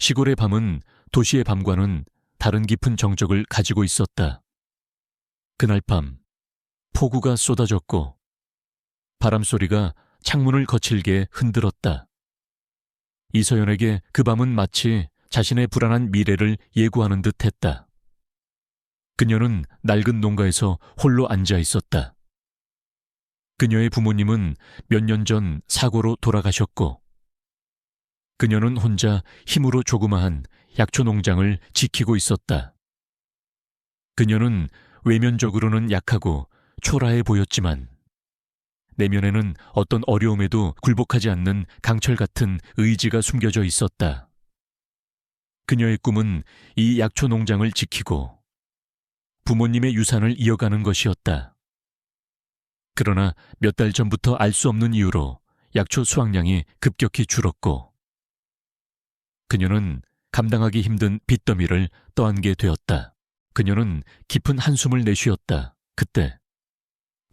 시골의 밤은 도시의 밤과는 다른 깊은 정적을 가지고 있었다. 그날 밤, 폭우가 쏟아졌고 바람 소리가 창문을 거칠게 흔들었다. 이서연에게 그 밤은 마치 자신의 불안한 미래를 예고하는 듯 했다. 그녀는 낡은 농가에서 홀로 앉아 있었다. 그녀의 부모님은 몇 년 전 사고로 돌아가셨고, 그녀는 혼자 힘으로 조그마한 약초 농장을 지키고 있었다. 그녀는 외면적으로는 약하고 초라해 보였지만, 내면에는 어떤 어려움에도 굴복하지 않는 강철 같은 의지가 숨겨져 있었다. 그녀의 꿈은 이 약초 농장을 지키고 부모님의 유산을 이어가는 것이었다. 그러나 몇 달 전부터 알 수 없는 이유로 약초 수확량이 급격히 줄었고 그녀는 감당하기 힘든 빚더미를 떠안게 되었다. 그녀는 깊은 한숨을 내쉬었다. 그때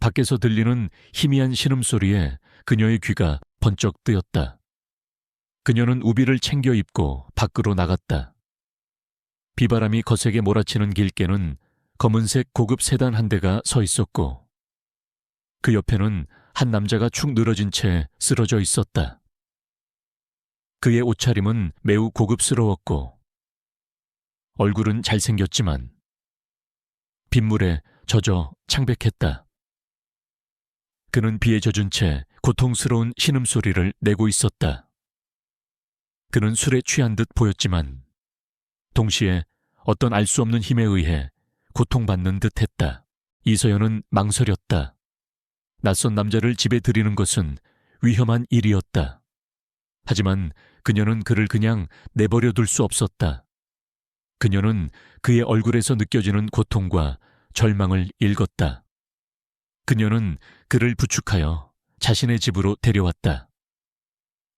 밖에서 들리는 희미한 신음소리에 그녀의 귀가 번쩍 뜨였다. 그녀는 우비를 챙겨 입고 밖으로 나갔다. 비바람이 거세게 몰아치는 길께는 검은색 고급 세단 한 대가 서 있었고 그 옆에는 한 남자가 축 늘어진 채 쓰러져 있었다. 그의 옷차림은 매우 고급스러웠고 얼굴은 잘생겼지만 빗물에 젖어 창백했다. 그는 비에 젖은 채 고통스러운 신음소리를 내고 있었다. 그는 술에 취한 듯 보였지만 동시에 어떤 알 수 없는 힘에 의해 고통받는 듯 했다. 이서연은 망설였다. 낯선 남자를 집에 들이는 것은 위험한 일이었다. 하지만 그녀는 그를 그냥 내버려 둘 수 없었다. 그녀는 그의 얼굴에서 느껴지는 고통과 절망을 읽었다. 그녀는 그를 부축하여 자신의 집으로 데려왔다.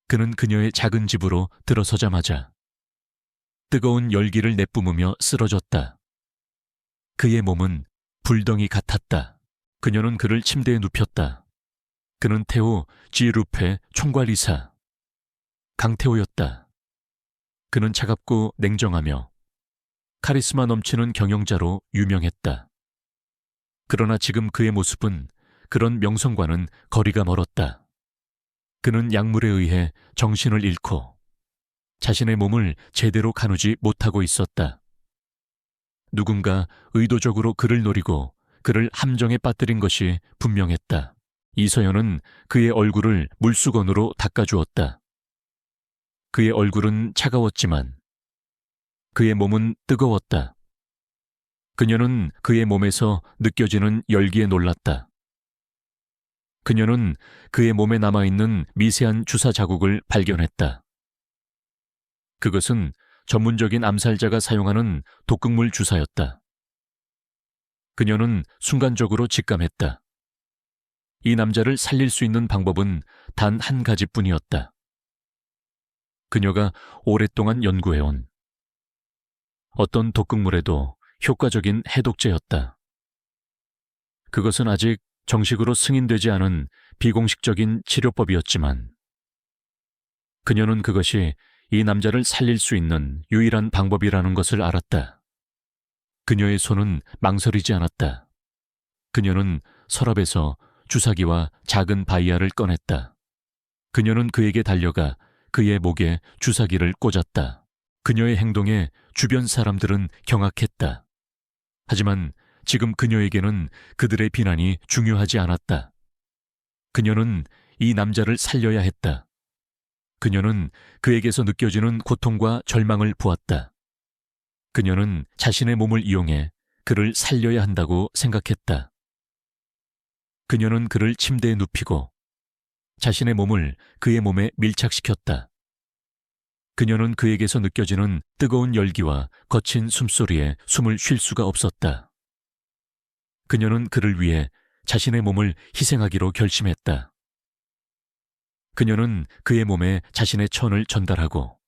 그는 그녀의 작은 집으로 들어서자마자 뜨거운 열기를 내뿜으며 쓰러졌다. 그의 몸은 불덩이 같았다. 그녀는 그를 침대에 눕혔다. 그는 태호 지루페 총괄이사 강태호였다. 그는 차갑고 냉정하며 카리스마 넘치는 경영자로 유명했다. 그러나 지금 그의 모습은 그런 명성과는 거리가 멀었다. 그는 약물에 의해 정신을 잃고 자신의 몸을 제대로 가누지 못하고 있었다. 누군가 의도적으로 그를 노리고 그를 함정에 빠뜨린 것이 분명했다. 이서연은 그의 얼굴을 물수건으로 닦아주었다. 그의 얼굴은 차가웠지만 그의 몸은 뜨거웠다. 그녀는 그의 몸에서 느껴지는 열기에 놀랐다. 그녀는 그의 몸에 남아있는 미세한 주사 자국을 발견했다. 그것은 전문적인 암살자가 사용하는 독극물 주사였다. 그녀는 순간적으로 직감했다. 이 남자를 살릴 수 있는 방법은 단 한 가지뿐이었다. 그녀가 오랫동안 연구해온 어떤 독극물에도 효과적인 해독제였다. 그것은 아직 정식으로 승인되지 않은 비공식적인 치료법이었지만 그녀는 그것이 이 남자를 살릴 수 있는 유일한 방법이라는 것을 알았다. 그녀의 손은 망설이지 않았다. 그녀는 서랍에서 주사기와 작은 바이아를 꺼냈다. 그녀는 그에게 달려가 그의 목에 주사기를 꽂았다. 그녀의 행동에 주변 사람들은 경악했다. 하지만 지금 그녀에게는 그들의 비난이 중요하지 않았다. 그녀는 이 남자를 살려야 했다. 그녀는 그에게서 느껴지는 고통과 절망을 보았다. 그녀는 자신의 몸을 이용해 그를 살려야 한다고 생각했다. 그녀는 그를 침대에 눕히고 자신의 몸을 그의 몸에 밀착시켰다. 그녀는 그에게서 느껴지는 뜨거운 열기와 거친 숨소리에 숨을 쉴 수가 없었다. 그녀는 그를 위해 자신의 몸을 희생하기로 결심했다. 그녀는 그의 몸에 자신의 천을 전달하고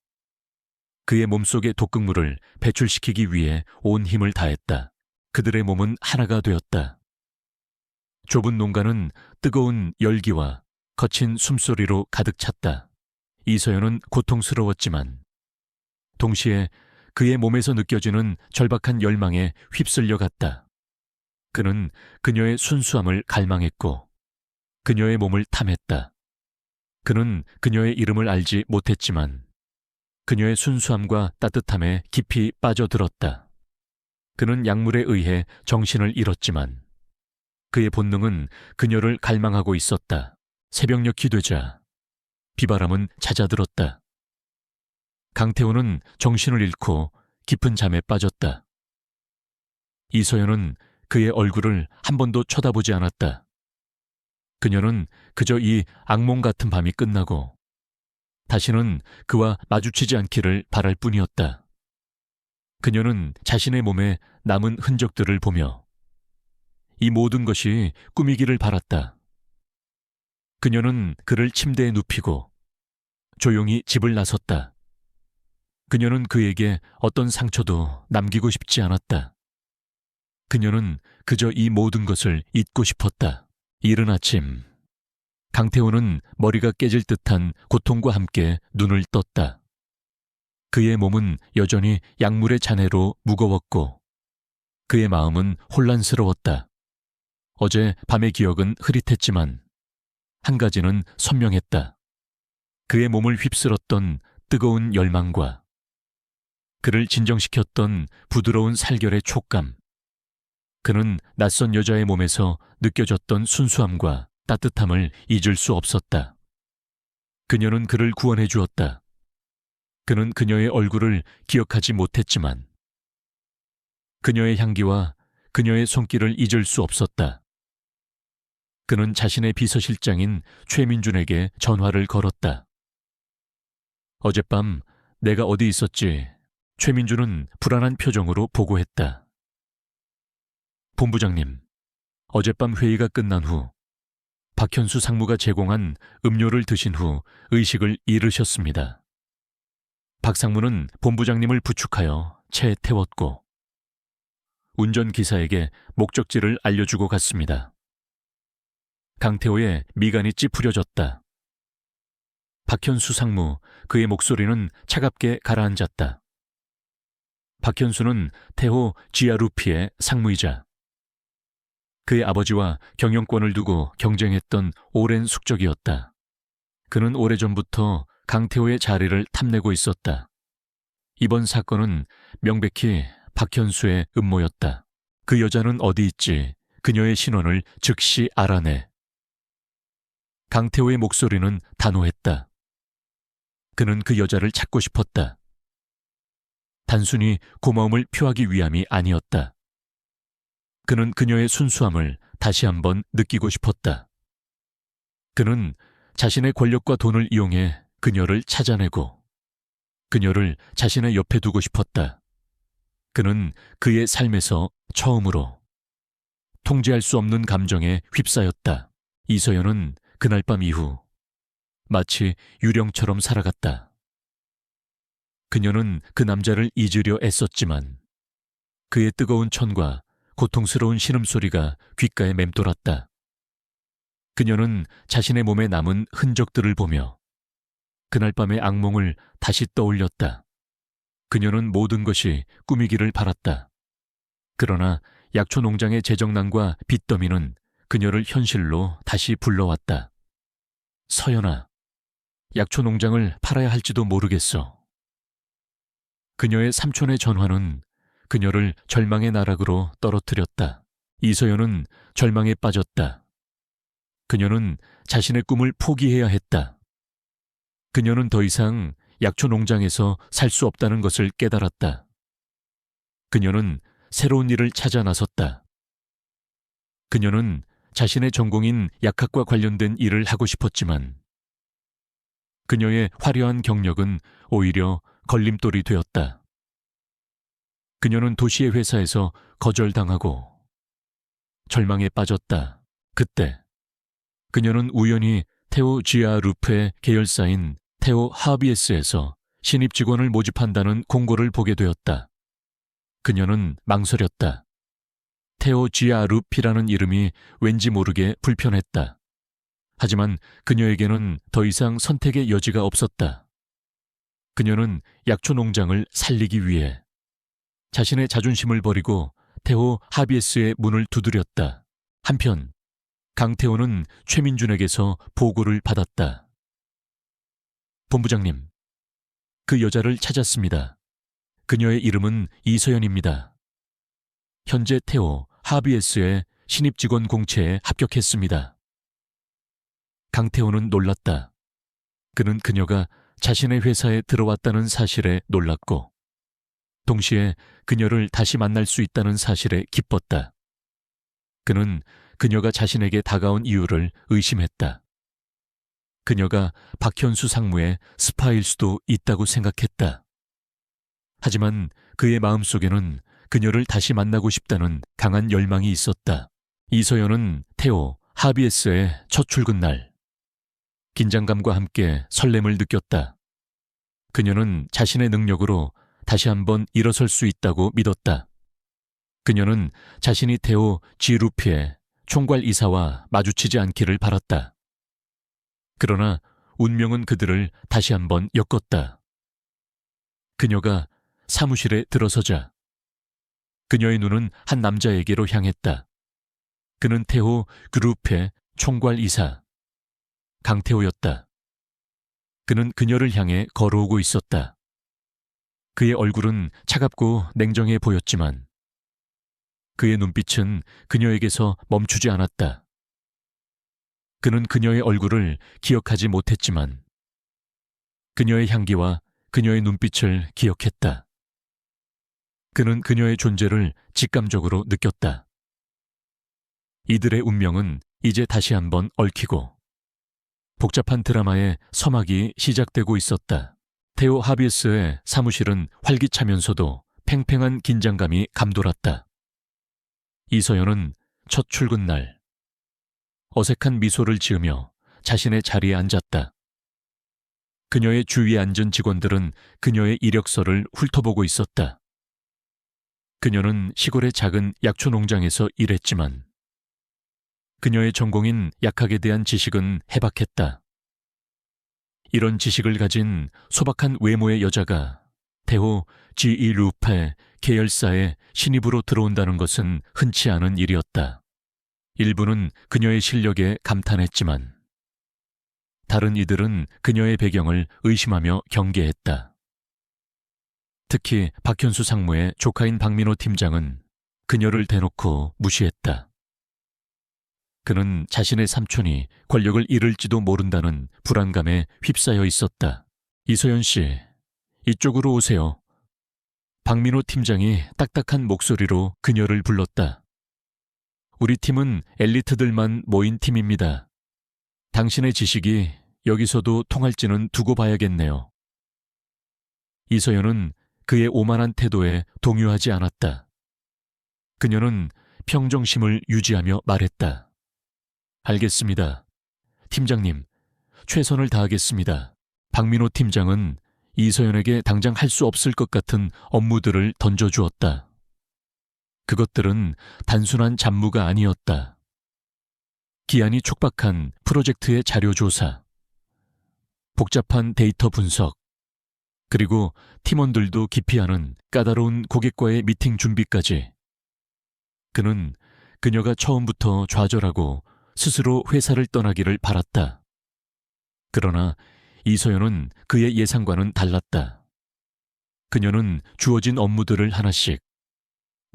그의 몸속의 독극물을 배출시키기 위해 온 힘을 다했다. 그들의 몸은 하나가 되었다. 좁은 농가는 뜨거운 열기와 거친 숨소리로 가득 찼다. 이서연은 고통스러웠지만 동시에 그의 몸에서 느껴지는 절박한 열망에 휩쓸려 갔다. 그는 그녀의 순수함을 갈망했고 그녀의 몸을 탐했다. 그는 그녀의 이름을 알지 못했지만 그녀의 순수함과 따뜻함에 깊이 빠져들었다. 그는 약물에 의해 정신을 잃었지만 그의 본능은 그녀를 갈망하고 있었다. 새벽녘이 되자 비바람은 잦아들었다. 강태호는 정신을 잃고 깊은 잠에 빠졌다. 이서연은 그의 얼굴을 한 번도 쳐다보지 않았다. 그녀는 그저 이 악몽 같은 밤이 끝나고 다시는 그와 마주치지 않기를 바랄 뿐이었다. 그녀는 자신의 몸에 남은 흔적들을 보며 이 모든 것이 꿈이기를 바랐다. 그녀는 그를 침대에 눕히고 조용히 집을 나섰다. 그녀는 그에게 어떤 상처도 남기고 싶지 않았다. 그녀는 그저 이 모든 것을 잊고 싶었다. 이른 아침, 강태호는 머리가 깨질 듯한 고통과 함께 눈을 떴다. 그의 몸은 여전히 약물의 잔해로 무거웠고 그의 마음은 혼란스러웠다. 어제 밤의 기억은 흐릿했지만 한 가지는 선명했다. 그의 몸을 휩쓸었던 뜨거운 열망과 그를 진정시켰던 부드러운 살결의 촉감. 그는 낯선 여자의 몸에서 느껴졌던 순수함과 따뜻함을 잊을 수 없었다. 그녀는 그를 구원해 주었다. 그는 그녀의 얼굴을 기억하지 못했지만 그녀의 향기와 그녀의 손길을 잊을 수 없었다. 그는 자신의 비서실장인 최민준에게 전화를 걸었다. 어젯밤 내가 어디 있었지? 최민준은 불안한 표정으로 보고했다. 본부장님, 어젯밤 회의가 끝난 후 박현수 상무가 제공한 음료를 드신 후 의식을 잃으셨습니다. 박 상무는 본부장님을 부축하여 차에 태웠고 운전기사에게 목적지를 알려주고 갔습니다. 강태호의 미간이 찌푸려졌다. 박현수 상무, 그의 목소리는 차갑게 가라앉았다. 박현수는 태호 지아루피의 상무이자 그의 아버지와 경영권을 두고 경쟁했던 오랜 숙적이었다. 그는 오래전부터 강태호의 자리를 탐내고 있었다. 이번 사건은 명백히 박현수의 음모였다. 그 여자는 어디 있지? 그녀의 신원을 즉시 알아내. 강태호의 목소리는 단호했다. 그는 그 여자를 찾고 싶었다. 단순히 고마움을 표하기 위함이 아니었다. 그는 그녀의 순수함을 다시 한번 느끼고 싶었다. 그는 자신의 권력과 돈을 이용해 그녀를 찾아내고 그녀를 자신의 옆에 두고 싶었다. 그는 그의 삶에서 처음으로 통제할 수 없는 감정에 휩싸였다. 이서연은 그날 밤 이후 마치 유령처럼 살아갔다. 그녀는 그 남자를 잊으려 애썼지만 그의 뜨거운 천과 고통스러운 신음소리가 귓가에 맴돌았다. 그녀는 자신의 몸에 남은 흔적들을 보며 그날 밤의 악몽을 다시 떠올렸다. 그녀는 모든 것이 꿈이기를 바랐다. 그러나 약초 농장의 재정난과 빚더미는 그녀를 현실로 다시 불러왔다. 서연아, 약초 농장을 팔아야 할지도 모르겠어. 그녀의 삼촌의 전화는 그녀를 절망의 나락으로 떨어뜨렸다. 이서연은 절망에 빠졌다. 그녀는 자신의 꿈을 포기해야 했다. 그녀는 더 이상 약초 농장에서 살 수 없다는 것을 깨달았다. 그녀는 새로운 일을 찾아 나섰다. 그녀는 자신의 전공인 약학과 관련된 일을 하고 싶었지만 그녀의 화려한 경력은 오히려 걸림돌이 되었다. 그녀는 도시의 회사에서 거절당하고 절망에 빠졌다. 그때 그녀는 우연히 테오 지아루프의 계열사인 테오 하비에스에서 신입 직원을 모집한다는 공고를 보게 되었다. 그녀는 망설였다. 테오 지아루피라는 이름이 왠지 모르게 불편했다. 하지만 그녀에게는 더 이상 선택의 여지가 없었다. 그녀는 약초 농장을 살리기 위해 자신의 자존심을 버리고 태호 하비에스의 문을 두드렸다. 한편 강태호는 최민준에게서 보고를 받았다. 본부장님, 그 여자를 찾았습니다. 그녀의 이름은 이서연입니다. 현재 태호 하비에스의 신입 직원 공채에 합격했습니다. 강태호는 놀랐다. 그는 그녀가 자신의 회사에 들어왔다는 사실에 놀랐고 동시에 그녀를 다시 만날 수 있다는 사실에 기뻤다. 그는 그녀가 자신에게 다가온 이유를 의심했다. 그녀가 박현수 상무의 스파일 수도 있다고 생각했다. 하지만 그의 마음속에는 그녀를 다시 만나고 싶다는 강한 열망이 있었다. 이서연은 태호 하비에스의 첫 출근 날 긴장감과 함께 설렘을 느꼈다. 그녀는 자신의 능력으로 다시 한번 일어설 수 있다고 믿었다. 그녀는 자신이 태호 지루피의 총괄 이사와 마주치지 않기를 바랐다. 그러나 운명은 그들을 다시 한번 엮었다. 그녀가 사무실에 들어서자 그녀의 눈은 한 남자에게로 향했다. 그는 태호 그룹의 총괄 이사 강태호였다. 그는 그녀를 향해 걸어오고 있었다. 그의 얼굴은 차갑고 냉정해 보였지만 그의 눈빛은 그녀에게서 멈추지 않았다. 그는 그녀의 얼굴을 기억하지 못했지만 그녀의 향기와 그녀의 눈빛을 기억했다. 그는 그녀의 존재를 직감적으로 느꼈다. 이들의 운명은 이제 다시 한번 얽히고 복잡한 드라마의 서막이 시작되고 있었다. 태호 하비에스의 사무실은 활기차면서도 팽팽한 긴장감이 감돌았다. 이서연은 첫 출근 날 어색한 미소를 지으며 자신의 자리에 앉았다. 그녀의 주위에 앉은 직원들은 그녀의 이력서를 훑어보고 있었다. 그녀는 시골의 작은 약초 농장에서 일했지만 그녀의 전공인 약학에 대한 지식은 해박했다. 이런 지식을 가진 소박한 외모의 여자가 태호 G.E. 루페 계열사의 신입으로 들어온다는 것은 흔치 않은 일이었다. 일부는 그녀의 실력에 감탄했지만 다른 이들은 그녀의 배경을 의심하며 경계했다. 특히 박현수 상무의 조카인 박민호 팀장은 그녀를 대놓고 무시했다. 그는 자신의 삼촌이 권력을 잃을지도 모른다는 불안감에 휩싸여 있었다. 이서연 씨, 이쪽으로 오세요. 박민호 팀장이 딱딱한 목소리로 그녀를 불렀다. 우리 팀은 엘리트들만 모인 팀입니다. 당신의 지식이 여기서도 통할지는 두고 봐야겠네요. 이서연은 그의 오만한 태도에 동요하지 않았다. 그녀는 평정심을 유지하며 말했다. 알겠습니다. 팀장님, 최선을 다하겠습니다. 박민호 팀장은 이서연에게 당장 할 수 없을 것 같은 업무들을 던져주었다. 그것들은 단순한 잡무가 아니었다. 기한이 촉박한 프로젝트의 자료 조사, 복잡한 데이터 분석, 그리고 팀원들도 기피하는 까다로운 고객과의 미팅 준비까지. 그는 그녀가 처음부터 좌절하고 스스로 회사를 떠나기를 바랐다. 그러나 이서연은 그의 예상과는 달랐다. 그녀는 주어진 업무들을 하나씩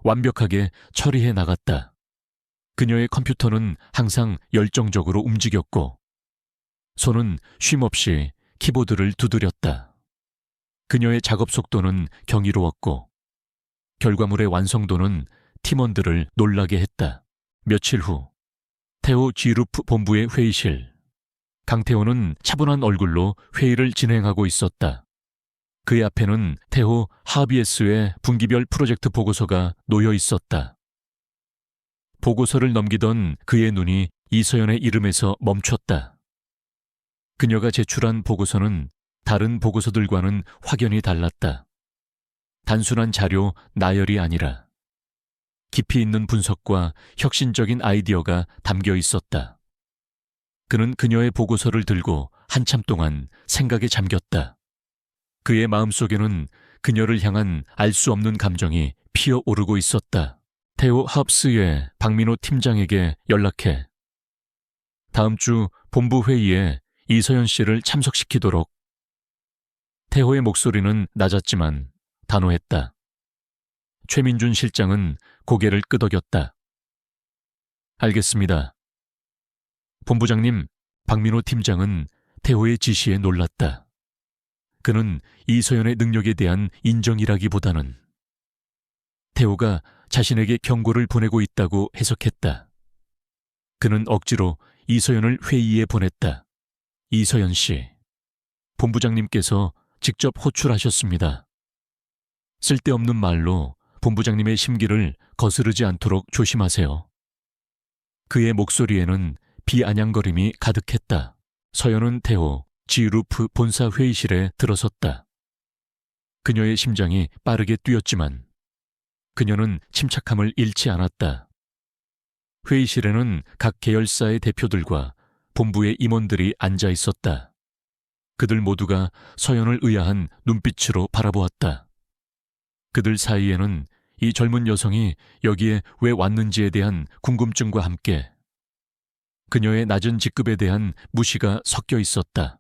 완벽하게 처리해 나갔다. 그녀의 컴퓨터는 항상 열정적으로 움직였고 손은 쉼없이 키보드를 두드렸다. 그녀의 작업 속도는 경이로웠고 결과물의 완성도는 팀원들을 놀라게 했다. 며칠 후 태호 지루프 본부의 회의실. 강태호는 차분한 얼굴로 회의를 진행하고 있었다. 그의 앞에는 태호 하비에스의 분기별 프로젝트 보고서가 놓여 있었다. 보고서를 넘기던 그의 눈이 이서연의 이름에서 멈췄다. 그녀가 제출한 보고서는 다른 보고서들과는 확연히 달랐다. 단순한 자료 나열이 아니라 깊이 있는 분석과 혁신적인 아이디어가 담겨 있었다. 그는 그녀의 보고서를 들고 한참 동안 생각에 잠겼다. 그의 마음속에는 그녀를 향한 알 수 없는 감정이 피어오르고 있었다. 테오 합스의 박민호 팀장에게 연락해 다음 주 본부 회의에 이서연 씨를 참석시키도록. 태호의 목소리는 낮았지만 단호했다. 최민준 실장은 고개를 끄덕였다. 알겠습니다. 본부장님, 박민호 팀장은 태호의 지시에 놀랐다. 그는 이서연의 능력에 대한 인정이라기보다는 태호가 자신에게 경고를 보내고 있다고 해석했다. 그는 억지로 이서연을 회의에 보냈다. 이서연 씨, 본부장님께서 직접 호출하셨습니다. 쓸데없는 말로 본부장님의 심기를 거스르지 않도록 조심하세요. 그의 목소리에는 비아냥거림이 가득했다. 서연은 태호 지루프 본사 회의실에 들어섰다. 그녀의 심장이 빠르게 뛰었지만 그녀는 침착함을 잃지 않았다. 회의실에는 각 계열사의 대표들과 본부의 임원들이 앉아 있었다. 그들 모두가 서연을 의아한 눈빛으로 바라보았다. 그들 사이에는 이 젊은 여성이 여기에 왜 왔는지에 대한 궁금증과 함께 그녀의 낮은 직급에 대한 무시가 섞여 있었다.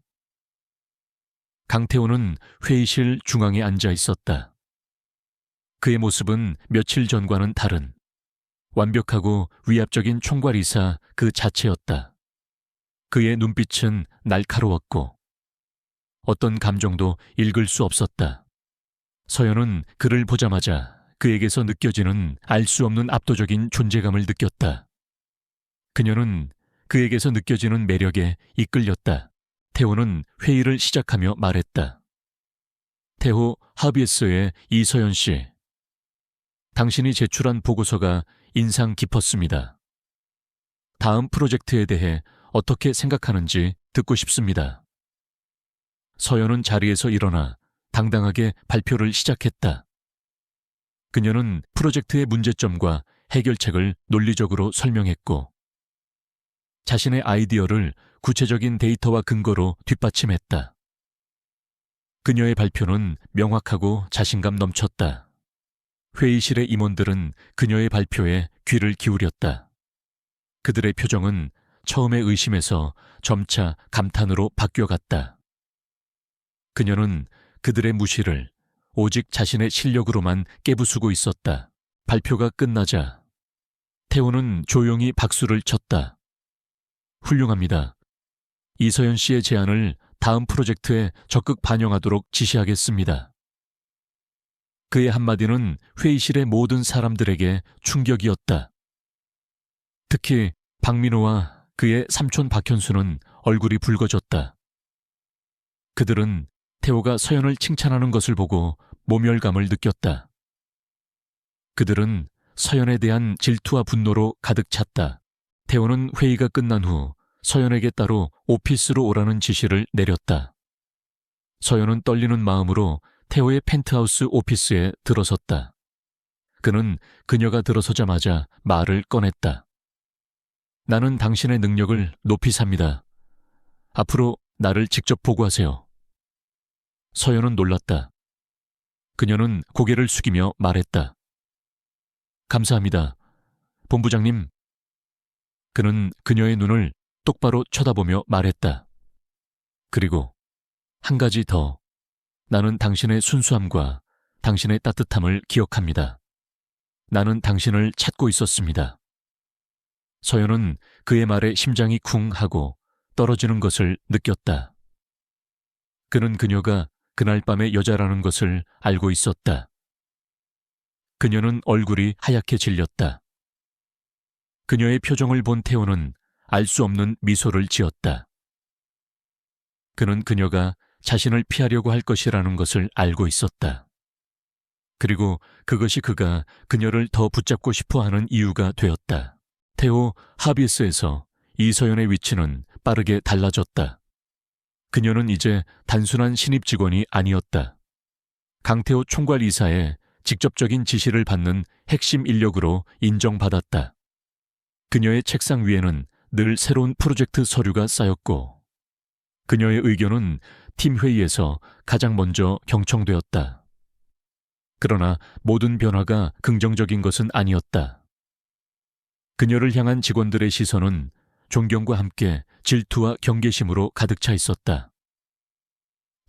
강태호는 회의실 중앙에 앉아 있었다. 그의 모습은 며칠 전과는 다른 완벽하고 위압적인 총괄이사 그 자체였다. 그의 눈빛은 날카로웠고 어떤 감정도 읽을 수 없었다. 서연은 그를 보자마자 그에게서 느껴지는 알 수 없는 압도적인 존재감을 느꼈다. 그녀는 그에게서 느껴지는 매력에 이끌렸다. 태호는 회의를 시작하며 말했다. 태호 하비에스의 이서연 씨. 당신이 제출한 보고서가 인상 깊었습니다. 다음 프로젝트에 대해 어떻게 생각하는지 듣고 싶습니다. 서연은 자리에서 일어나 당당하게 발표를 시작했다. 그녀는 프로젝트의 문제점과 해결책을 논리적으로 설명했고 자신의 아이디어를 구체적인 데이터와 근거로 뒷받침했다. 그녀의 발표는 명확하고 자신감 넘쳤다. 회의실의 임원들은 그녀의 발표에 귀를 기울였다. 그들의 표정은 처음의 의심에서 점차 감탄으로 바뀌어갔다. 그녀는 그들의 무시를 오직 자신의 실력으로만 깨부수고 있었다. 발표가 끝나자 태호는 조용히 박수를 쳤다. 훌륭합니다. 이서연 씨의 제안을 다음 프로젝트에 적극 반영하도록 지시하겠습니다. 그의 한마디는 회의실의 모든 사람들에게 충격이었다. 특히 박민호와 그의 삼촌 박현수는 얼굴이 붉어졌다. 그들은 태호가 서연을 칭찬하는 것을 보고 모멸감을 느꼈다. 그들은 서연에 대한 질투와 분노로 가득 찼다. 태호는 회의가 끝난 후 서연에게 따로 오피스로 오라는 지시를 내렸다. 서연은 떨리는 마음으로 태호의 펜트하우스 오피스에 들어섰다. 그는 그녀가 들어서자마자 말을 꺼냈다. 나는 당신의 능력을 높이 삽니다. 앞으로 나를 직접 보고하세요. 서연은 놀랐다. 그녀는 고개를 숙이며 말했다. 감사합니다. 본부장님. 그는 그녀의 눈을 똑바로 쳐다보며 말했다. 그리고 한 가지 더. 나는 당신의 순수함과 당신의 따뜻함을 기억합니다. 나는 당신을 찾고 있었습니다. 서연은 그의 말에 심장이 쿵 하고 떨어지는 것을 느꼈다. 그는 그녀가 그날 밤의 여자라는 것을 알고 있었다. 그녀는 얼굴이 하얗게 질렸다. 그녀의 표정을 본 태호는 알 수 없는 미소를 지었다. 그는 그녀가 자신을 피하려고 할 것이라는 것을 알고 있었다. 그리고 그것이 그가 그녀를 더 붙잡고 싶어하는 이유가 되었다. 태호 하비스에서 이서연의 위치는 빠르게 달라졌다. 그녀는 이제 단순한 신입 직원이 아니었다. 강태호 총괄이사의 직접적인 지시를 받는 핵심 인력으로 인정받았다. 그녀의 책상 위에는 늘 새로운 프로젝트 서류가 쌓였고 그녀의 의견은 팀 회의에서 가장 먼저 경청되었다. 그러나 모든 변화가 긍정적인 것은 아니었다. 그녀를 향한 직원들의 시선은 존경과 함께 질투와 경계심으로 가득 차 있었다.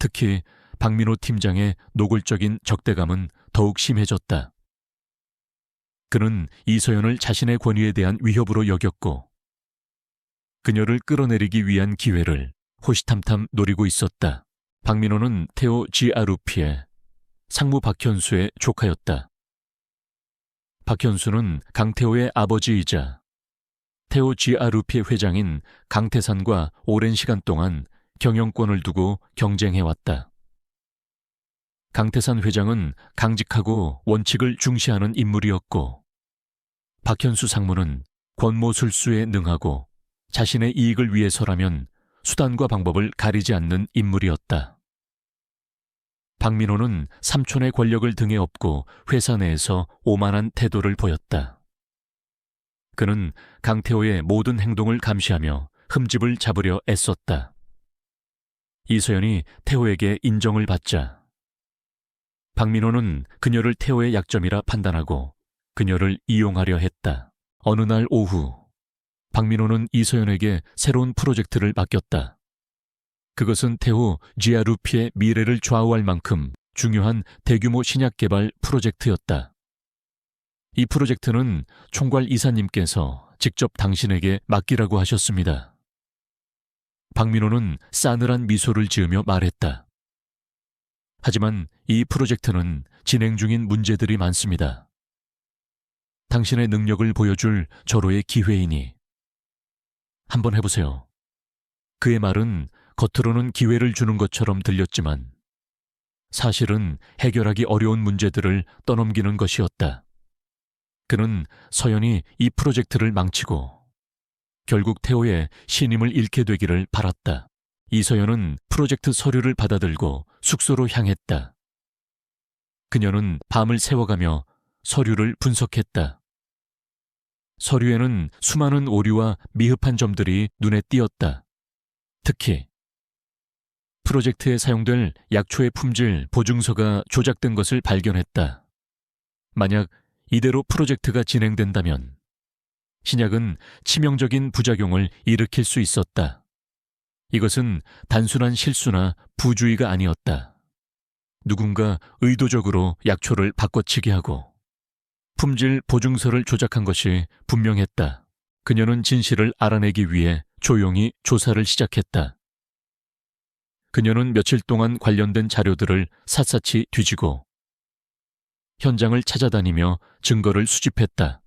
특히 박민호 팀장의 노골적인 적대감은 더욱 심해졌다. 그는 이서연을 자신의 권위에 대한 위협으로 여겼고 그녀를 끌어내리기 위한 기회를 호시탐탐 노리고 있었다. 박민호는 테오 지아루피의 상무 박현수의 조카였다. 박현수는 강태호의 아버지이자 테오 지아루피 회장인 강태산과 오랜 시간 동안 경영권을 두고 경쟁해왔다. 강태산 회장은 강직하고 원칙을 중시하는 인물이었고 박현수 상무는 권모술수에 능하고 자신의 이익을 위해서라면 수단과 방법을 가리지 않는 인물이었다. 박민호는 삼촌의 권력을 등에 업고 회사 내에서 오만한 태도를 보였다. 그는 강태호의 모든 행동을 감시하며 흠집을 잡으려 애썼다. 이서연이 태호에게 인정을 받자 박민호는 그녀를 태호의 약점이라 판단하고 그녀를 이용하려 했다. 어느 날 오후 박민호는 이서연에게 새로운 프로젝트를 맡겼다. 그것은 태호 지아루피의 미래를 좌우할 만큼 중요한 대규모 신약 개발 프로젝트였다. 이 프로젝트는 총괄 이사님께서 직접 당신에게 맡기라고 하셨습니다. 박민호는 싸늘한 미소를 지으며 말했다. 하지만 이 프로젝트는 진행 중인 문제들이 많습니다. 당신의 능력을 보여줄 절호의 기회이니 한번 해보세요. 그의 말은 겉으로는 기회를 주는 것처럼 들렸지만 사실은 해결하기 어려운 문제들을 떠넘기는 것이었다. 그는 서연이 이 프로젝트를 망치고 결국 태호의 신임을 잃게 되기를 바랐다. 이서연은 프로젝트 서류를 받아들고 숙소로 향했다. 그녀는 밤을 새워가며 서류를 분석했다. 서류에는 수많은 오류와 미흡한 점들이 눈에 띄었다. 특히 프로젝트에 사용될 약초의 품질 보증서가 조작된 것을 발견했다. 만약 이대로 프로젝트가 진행된다면 신약은 치명적인 부작용을 일으킬 수 있었다. 이것은 단순한 실수나 부주의가 아니었다. 누군가 의도적으로 약초를 바꿔치기 하고 품질 보증서를 조작한 것이 분명했다. 그녀는 진실을 알아내기 위해 조용히 조사를 시작했다. 그녀는 며칠 동안 관련된 자료들을 샅샅이 뒤지고 현장을 찾아다니며 증거를 수집했다.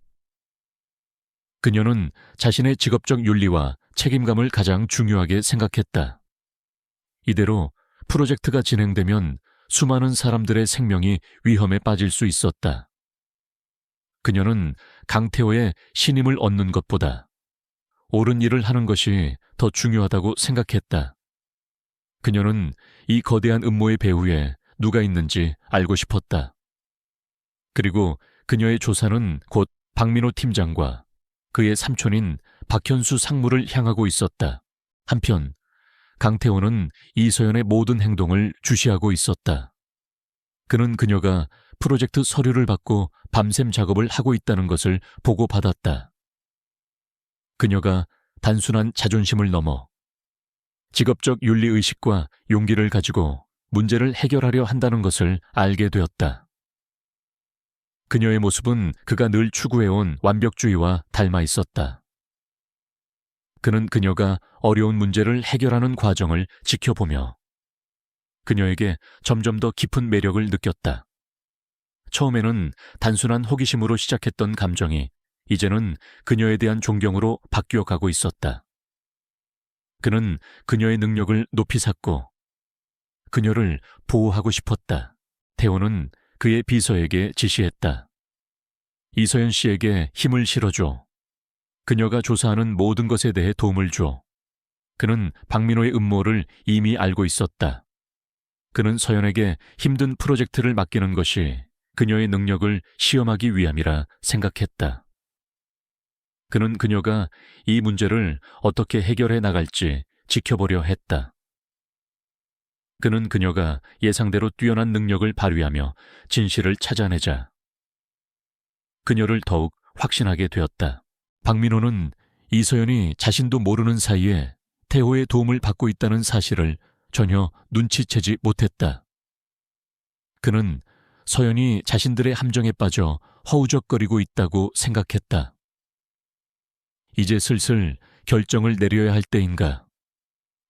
그녀는 자신의 직업적 윤리와 책임감을 가장 중요하게 생각했다. 이대로 프로젝트가 진행되면 수많은 사람들의 생명이 위험에 빠질 수 있었다. 그녀는 강태호의 신임을 얻는 것보다 옳은 일을 하는 것이 더 중요하다고 생각했다. 그녀는 이 거대한 음모의 배후에 누가 있는지 알고 싶었다. 그리고 그녀의 조사는 곧 박민호 팀장과 그의 삼촌인 박현수 상무를 향하고 있었다. 한편 강태호는 이서연의 모든 행동을 주시하고 있었다. 그는 그녀가 프로젝트 서류를 받고 밤샘 작업을 하고 있다는 것을 보고받았다. 그녀가 단순한 자존심을 넘어 직업적 윤리의식과 용기를 가지고 문제를 해결하려 한다는 것을 알게 되었다. 그녀의 모습은 그가 늘 추구해온 완벽주의와 닮아 있었다. 그는 그녀가 어려운 문제를 해결하는 과정을 지켜보며 그녀에게 점점 더 깊은 매력을 느꼈다. 처음에는 단순한 호기심으로 시작했던 감정이 이제는 그녀에 대한 존경으로 바뀌어가고 있었다. 그는 그녀의 능력을 높이 샀고 그녀를 보호하고 싶었다. 태호는 그의 비서에게 지시했다. 이서연 씨에게 힘을 실어줘. 그녀가 조사하는 모든 것에 대해 도움을 줘. 그는 박민호의 음모를 이미 알고 있었다. 그는 서연에게 힘든 프로젝트를 맡기는 것이 그녀의 능력을 시험하기 위함이라 생각했다. 그는 그녀가 이 문제를 어떻게 해결해 나갈지 지켜보려 했다. 그는 그녀가 예상대로 뛰어난 능력을 발휘하며 진실을 찾아내자 그녀를 더욱 확신하게 되었다. 박민호는 이서연이 자신도 모르는 사이에 태호의 도움을 받고 있다는 사실을 전혀 눈치채지 못했다. 그는 서연이 자신들의 함정에 빠져 허우적거리고 있다고 생각했다. 이제 슬슬 결정을 내려야 할 때인가.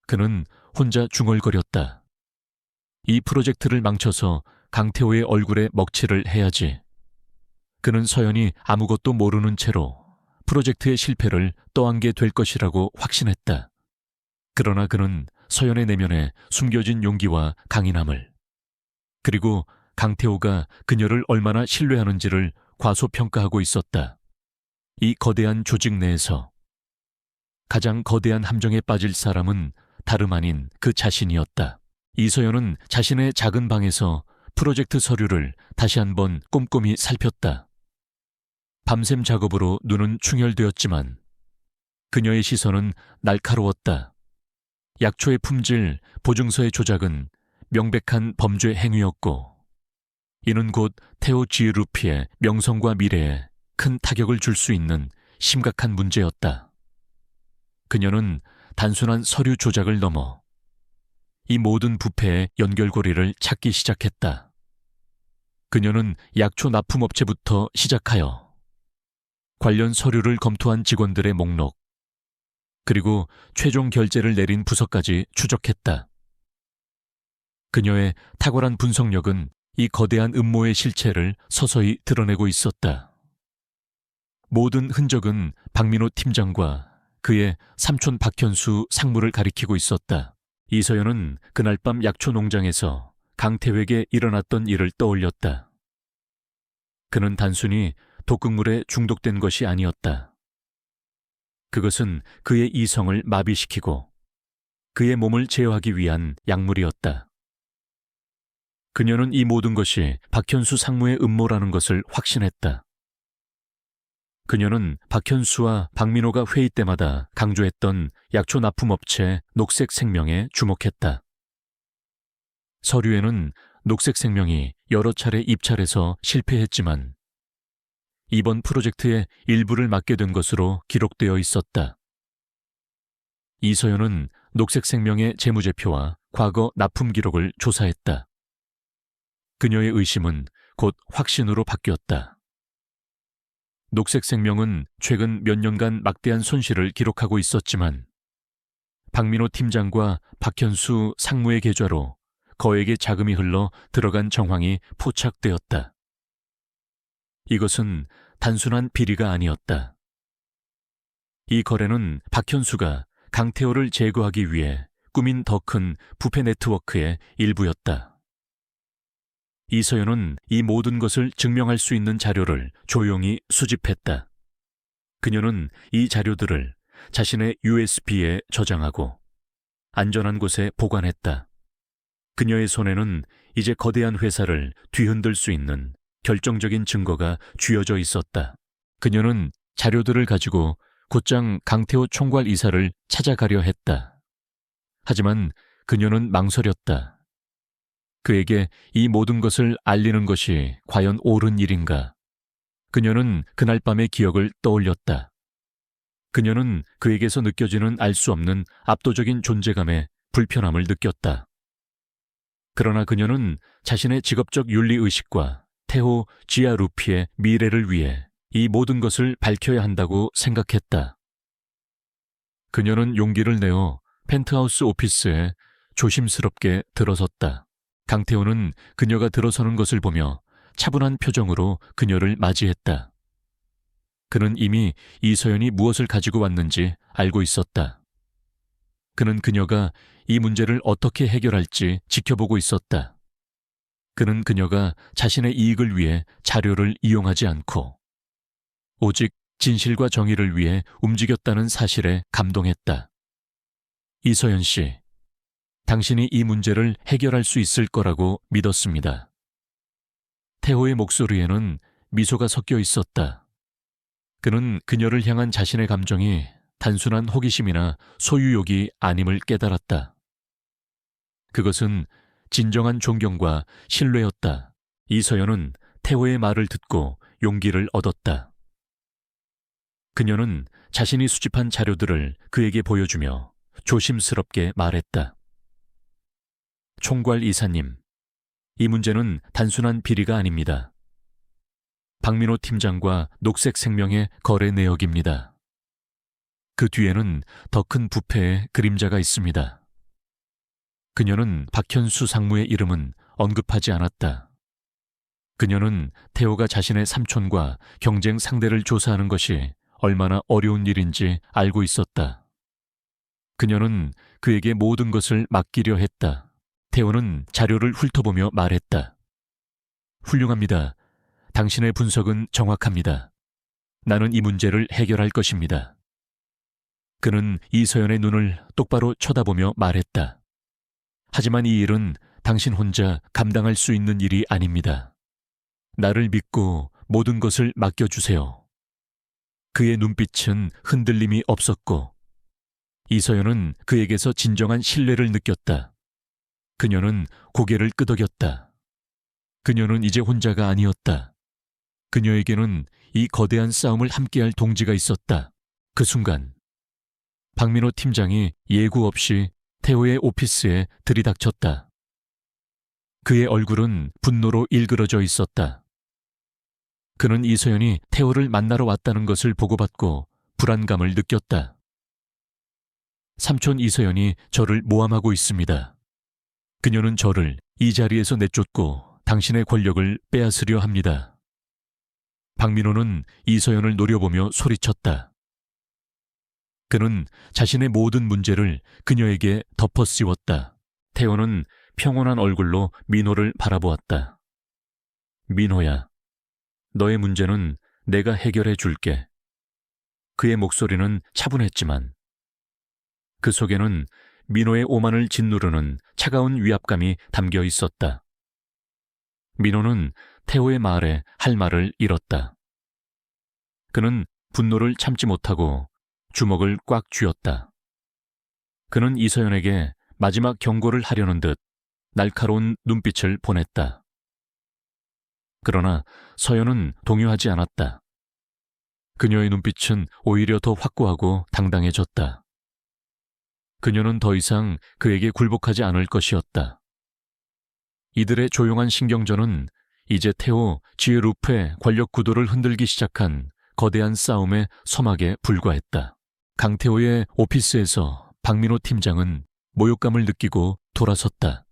그는 혼자 중얼거렸다. 이 프로젝트를 망쳐서 강태호의 얼굴에 먹칠을 해야지. 그는 서연이 아무것도 모르는 채로 프로젝트의 실패를 떠안게 될 것이라고 확신했다. 그러나 그는 서연의 내면에 숨겨진 용기와 강인함을, 그리고 강태호가 그녀를 얼마나 신뢰하는지를 과소평가하고 있었다. 이 거대한 조직 내에서 가장 거대한 함정에 빠질 사람은 다름 아닌 그 자신이었다. 이서연은 자신의 작은 방에서 프로젝트 서류를 다시 한번 꼼꼼히 살폈다. 밤샘 작업으로 눈은 충혈되었지만 그녀의 시선은 날카로웠다. 약초의 품질, 보증서의 조작은 명백한 범죄 행위였고 이는 곧 테오 지루피의 명성과 미래에 큰 타격을 줄 수 있는 심각한 문제였다. 그녀는 단순한 서류 조작을 넘어 이 모든 부패의 연결고리를 찾기 시작했다. 그녀는 약초 납품업체부터 시작하여 관련 서류를 검토한 직원들의 목록, 그리고 최종 결제를 내린 부서까지 추적했다. 그녀의 탁월한 분석력은 이 거대한 음모의 실체를 서서히 드러내고 있었다. 모든 흔적은 박민호 팀장과 그의 삼촌 박현수 상무를 가리키고 있었다. 이서연은 그날 밤 약초 농장에서 강태회에게 일어났던 일을 떠올렸다. 그는 단순히 독극물에 중독된 것이 아니었다. 그것은 그의 이성을 마비시키고 그의 몸을 제어하기 위한 약물이었다. 그녀는 이 모든 것이 박현수 상무의 음모라는 것을 확신했다. 그녀는 박현수와 박민호가 회의 때마다 강조했던 약초 납품업체 녹색생명에 주목했다. 서류에는 녹색생명이 여러 차례 입찰해서 실패했지만 이번 프로젝트의 일부를 맡게 된 것으로 기록되어 있었다. 이서연은 녹색생명의 재무제표와 과거 납품 기록을 조사했다. 그녀의 의심은 곧 확신으로 바뀌었다. 녹색생명은 최근 몇 년간 막대한 손실을 기록하고 있었지만 박민호 팀장과 박현수 상무의 계좌로 거액의 자금이 흘러 들어간 정황이 포착되었다. 이것은 단순한 비리가 아니었다. 이 거래는 박현수가 강태호를 제거하기 위해 꾸민 더 큰 부패 네트워크의 일부였다. 이서연은 이 모든 것을 증명할 수 있는 자료를 조용히 수집했다. 그녀는 이 자료들을 자신의 USB에 저장하고 안전한 곳에 보관했다. 그녀의 손에는 이제 거대한 회사를 뒤흔들 수 있는 결정적인 증거가 쥐어져 있었다. 그녀는 자료들을 가지고 곧장 강태호 총괄 이사를 찾아가려 했다. 하지만 그녀는 망설였다. 그에게 이 모든 것을 알리는 것이 과연 옳은 일인가? 그녀는 그날 밤의 기억을 떠올렸다. 그녀는 그에게서 느껴지는 알 수 없는 압도적인 존재감에 불편함을 느꼈다. 그러나 그녀는 자신의 직업적 윤리의식과 테호 지아루피의 미래를 위해 이 모든 것을 밝혀야 한다고 생각했다. 그녀는 용기를 내어 펜트하우스 오피스에 조심스럽게 들어섰다. 강태호는 그녀가 들어서는 것을 보며 차분한 표정으로 그녀를 맞이했다. 그는 이미 이서연이 무엇을 가지고 왔는지 알고 있었다. 그는 그녀가 이 문제를 어떻게 해결할지 지켜보고 있었다. 그는 그녀가 자신의 이익을 위해 자료를 이용하지 않고 오직 진실과 정의를 위해 움직였다는 사실에 감동했다. 이서연 씨, 당신이 이 문제를 해결할 수 있을 거라고 믿었습니다. 태호의 목소리에는 미소가 섞여 있었다. 그는 그녀를 향한 자신의 감정이 단순한 호기심이나 소유욕이 아님을 깨달았다. 그것은 진정한 존경과 신뢰였다. 이서연은 태호의 말을 듣고 용기를 얻었다. 그녀는 자신이 수집한 자료들을 그에게 보여주며 조심스럽게 말했다. 총괄 이사님, 이 문제는 단순한 비리가 아닙니다. 박민호 팀장과 녹색생명의 거래 내역입니다. 그 뒤에는 더 큰 부패의 그림자가 있습니다. 그녀는 박현수 상무의 이름은 언급하지 않았다. 그녀는 태호가 자신의 삼촌과 경쟁 상대를 조사하는 것이 얼마나 어려운 일인지 알고 있었다. 그녀는 그에게 모든 것을 맡기려 했다. 태호는 자료를 훑어보며 말했다. 훌륭합니다. 당신의 분석은 정확합니다. 나는 이 문제를 해결할 것입니다. 그는 이서연의 눈을 똑바로 쳐다보며 말했다. 하지만 이 일은 당신 혼자 감당할 수 있는 일이 아닙니다. 나를 믿고 모든 것을 맡겨주세요. 그의 눈빛은 흔들림이 없었고 이서연은 그에게서 진정한 신뢰를 느꼈다. 그녀는 고개를 끄덕였다. 그녀는 이제 혼자가 아니었다. 그녀에게는 이 거대한 싸움을 함께할 동지가 있었다. 그 순간 박민호 팀장이 예고 없이 태호의 오피스에 들이닥쳤다. 그의 얼굴은 분노로 일그러져 있었다. 그는 이서연이 태호를 만나러 왔다는 것을 보고받고 불안감을 느꼈다. 삼촌 이서연이 저를 모함하고 있습니다. 그녀는 저를 이 자리에서 내쫓고 당신의 권력을 빼앗으려 합니다. 박민호는 이서연을 노려보며 소리쳤다. 그는 자신의 모든 문제를 그녀에게 덮어씌웠다. 태호는 평온한 얼굴로 민호를 바라보았다. 민호야, 너의 문제는 내가 해결해 줄게. 그의 목소리는 차분했지만 그 속에는 민호의 오만을 짓누르는 차가운 위압감이 담겨 있었다. 민호는 태호의 말에 할 말을 잃었다. 그는 분노를 참지 못하고 주먹을 꽉 쥐었다. 그는 이서연에게 마지막 경고를 하려는 듯 날카로운 눈빛을 보냈다. 그러나 서연은 동요하지 않았다. 그녀의 눈빛은 오히려 더 확고하고 당당해졌다. 그녀는 더 이상 그에게 굴복하지 않을 것이었다. 이들의 조용한 신경전은 이제 태호 지에루프의 권력 구도를 흔들기 시작한 거대한 싸움의 서막에 불과했다. 강태호의 오피스에서 박민호 팀장은 모욕감을 느끼고 돌아섰다.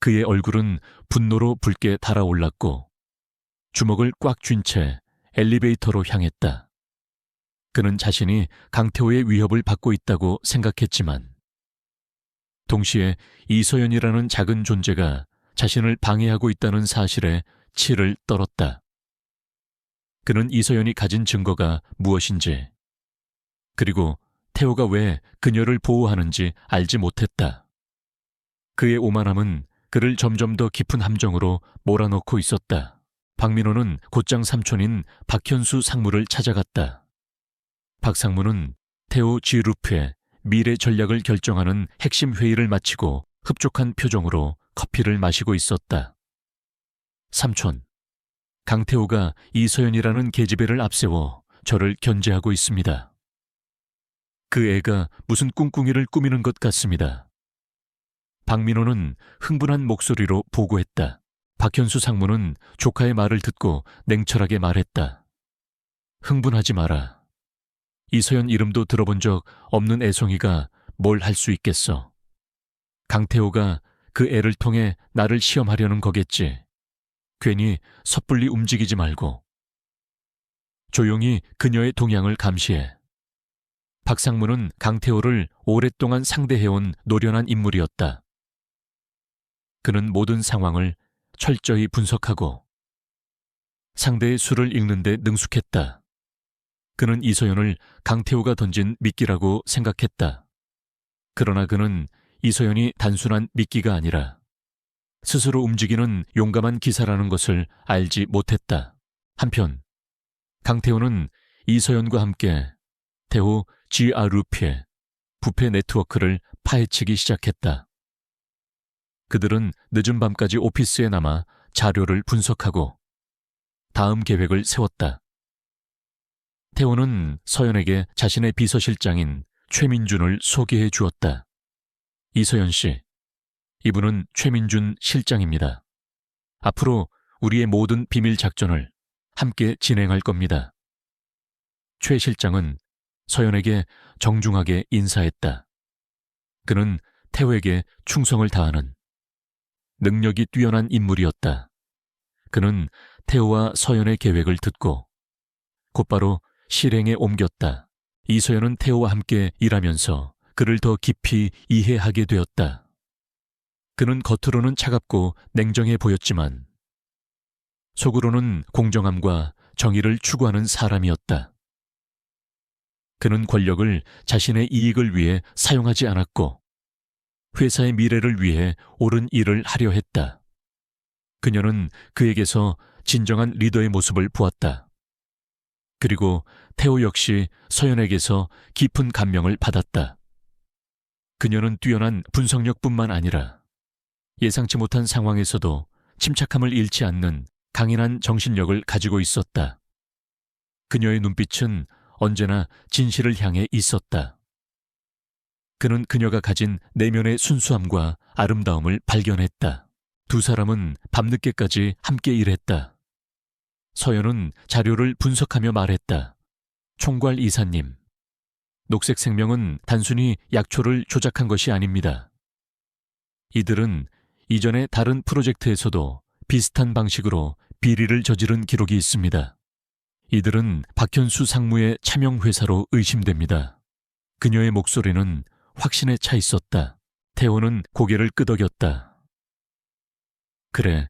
그의 얼굴은 분노로 붉게 달아올랐고 주먹을 꽉 쥔 채 엘리베이터로 향했다. 그는 자신이 강태호의 위협을 받고 있다고 생각했지만 동시에 이서연이라는 작은 존재가 자신을 방해하고 있다는 사실에 치를 떨었다. 그는 이서연이 가진 증거가 무엇인지 그리고 태호가 왜 그녀를 보호하는지 알지 못했다. 그의 오만함은 그를 점점 더 깊은 함정으로 몰아넣고 있었다. 박민호는 곧장 삼촌인 박현수 상무를 찾아갔다. 박 상무는 태호 지루프의 미래 전략을 결정하는 핵심 회의를 마치고 흡족한 표정으로 커피를 마시고 있었다. 삼촌, 강태호가 이서연이라는 계집애를 앞세워 저를 견제하고 있습니다. 그 애가 무슨 꿍꿍이를 꾸미는 것 같습니다. 박민호는 흥분한 목소리로 보고했다. 박현수 상무는 조카의 말을 듣고 냉철하게 말했다. 흥분하지 마라. 이서연 이름도 들어본 적 없는 애송이가 뭘 할 수 있겠어. 강태호가 그 애를 통해 나를 시험하려는 거겠지. 괜히 섣불리 움직이지 말고. 조용히 그녀의 동향을 감시해. 박 상무는 강태호를 오랫동안 상대해온 노련한 인물이었다. 그는 모든 상황을 철저히 분석하고 상대의 수를 읽는 데 능숙했다. 그는 이서연을 강태호가 던진 미끼라고 생각했다. 그러나 그는 이서연이 단순한 미끼가 아니라 스스로 움직이는 용감한 기사라는 것을 알지 못했다. 한편 강태호는 이서연과 함께 태호 지아루피의 부패 네트워크를 파헤치기 시작했다. 그들은 늦은 밤까지 오피스에 남아 자료를 분석하고 다음 계획을 세웠다. 태호는 서연에게 자신의 비서실장인 최민준을 소개해 주었다. 이서연 씨, 이분은 최민준 실장입니다. 앞으로 우리의 모든 비밀 작전을 함께 진행할 겁니다. 최 실장은 서연에게 정중하게 인사했다. 그는 태호에게 충성을 다하는 능력이 뛰어난 인물이었다. 그는 태호와 서연의 계획을 듣고 곧바로 실행에 옮겼다. 이서연은 태호와 함께 일하면서 그를 더 깊이 이해하게 되었다. 그는 겉으로는 차갑고 냉정해 보였지만 속으로는 공정함과 정의를 추구하는 사람이었다. 그는 권력을 자신의 이익을 위해 사용하지 않았고 회사의 미래를 위해 옳은 일을 하려 했다. 그녀는 그에게서 진정한 리더의 모습을 보았다. 그리고 태호 역시 서연에게서 깊은 감명을 받았다. 그녀는 뛰어난 분석력뿐만 아니라 예상치 못한 상황에서도 침착함을 잃지 않는 강인한 정신력을 가지고 있었다. 그녀의 눈빛은 언제나 진실을 향해 있었다. 그는 그녀가 가진 내면의 순수함과 아름다움을 발견했다. 두 사람은 밤늦게까지 함께 일했다. 서연은 자료를 분석하며 말했다. 총괄 이사님, 녹색생명은 단순히 약초를 조작한 것이 아닙니다. 이들은 이전에 다른 프로젝트에서도 비슷한 방식으로 비리를 저지른 기록이 있습니다. 이들은 박현수 상무의 차명회사로 의심됩니다. 그녀의 목소리는 확신에 차 있었다. 태호는 고개를 끄덕였다. 그래,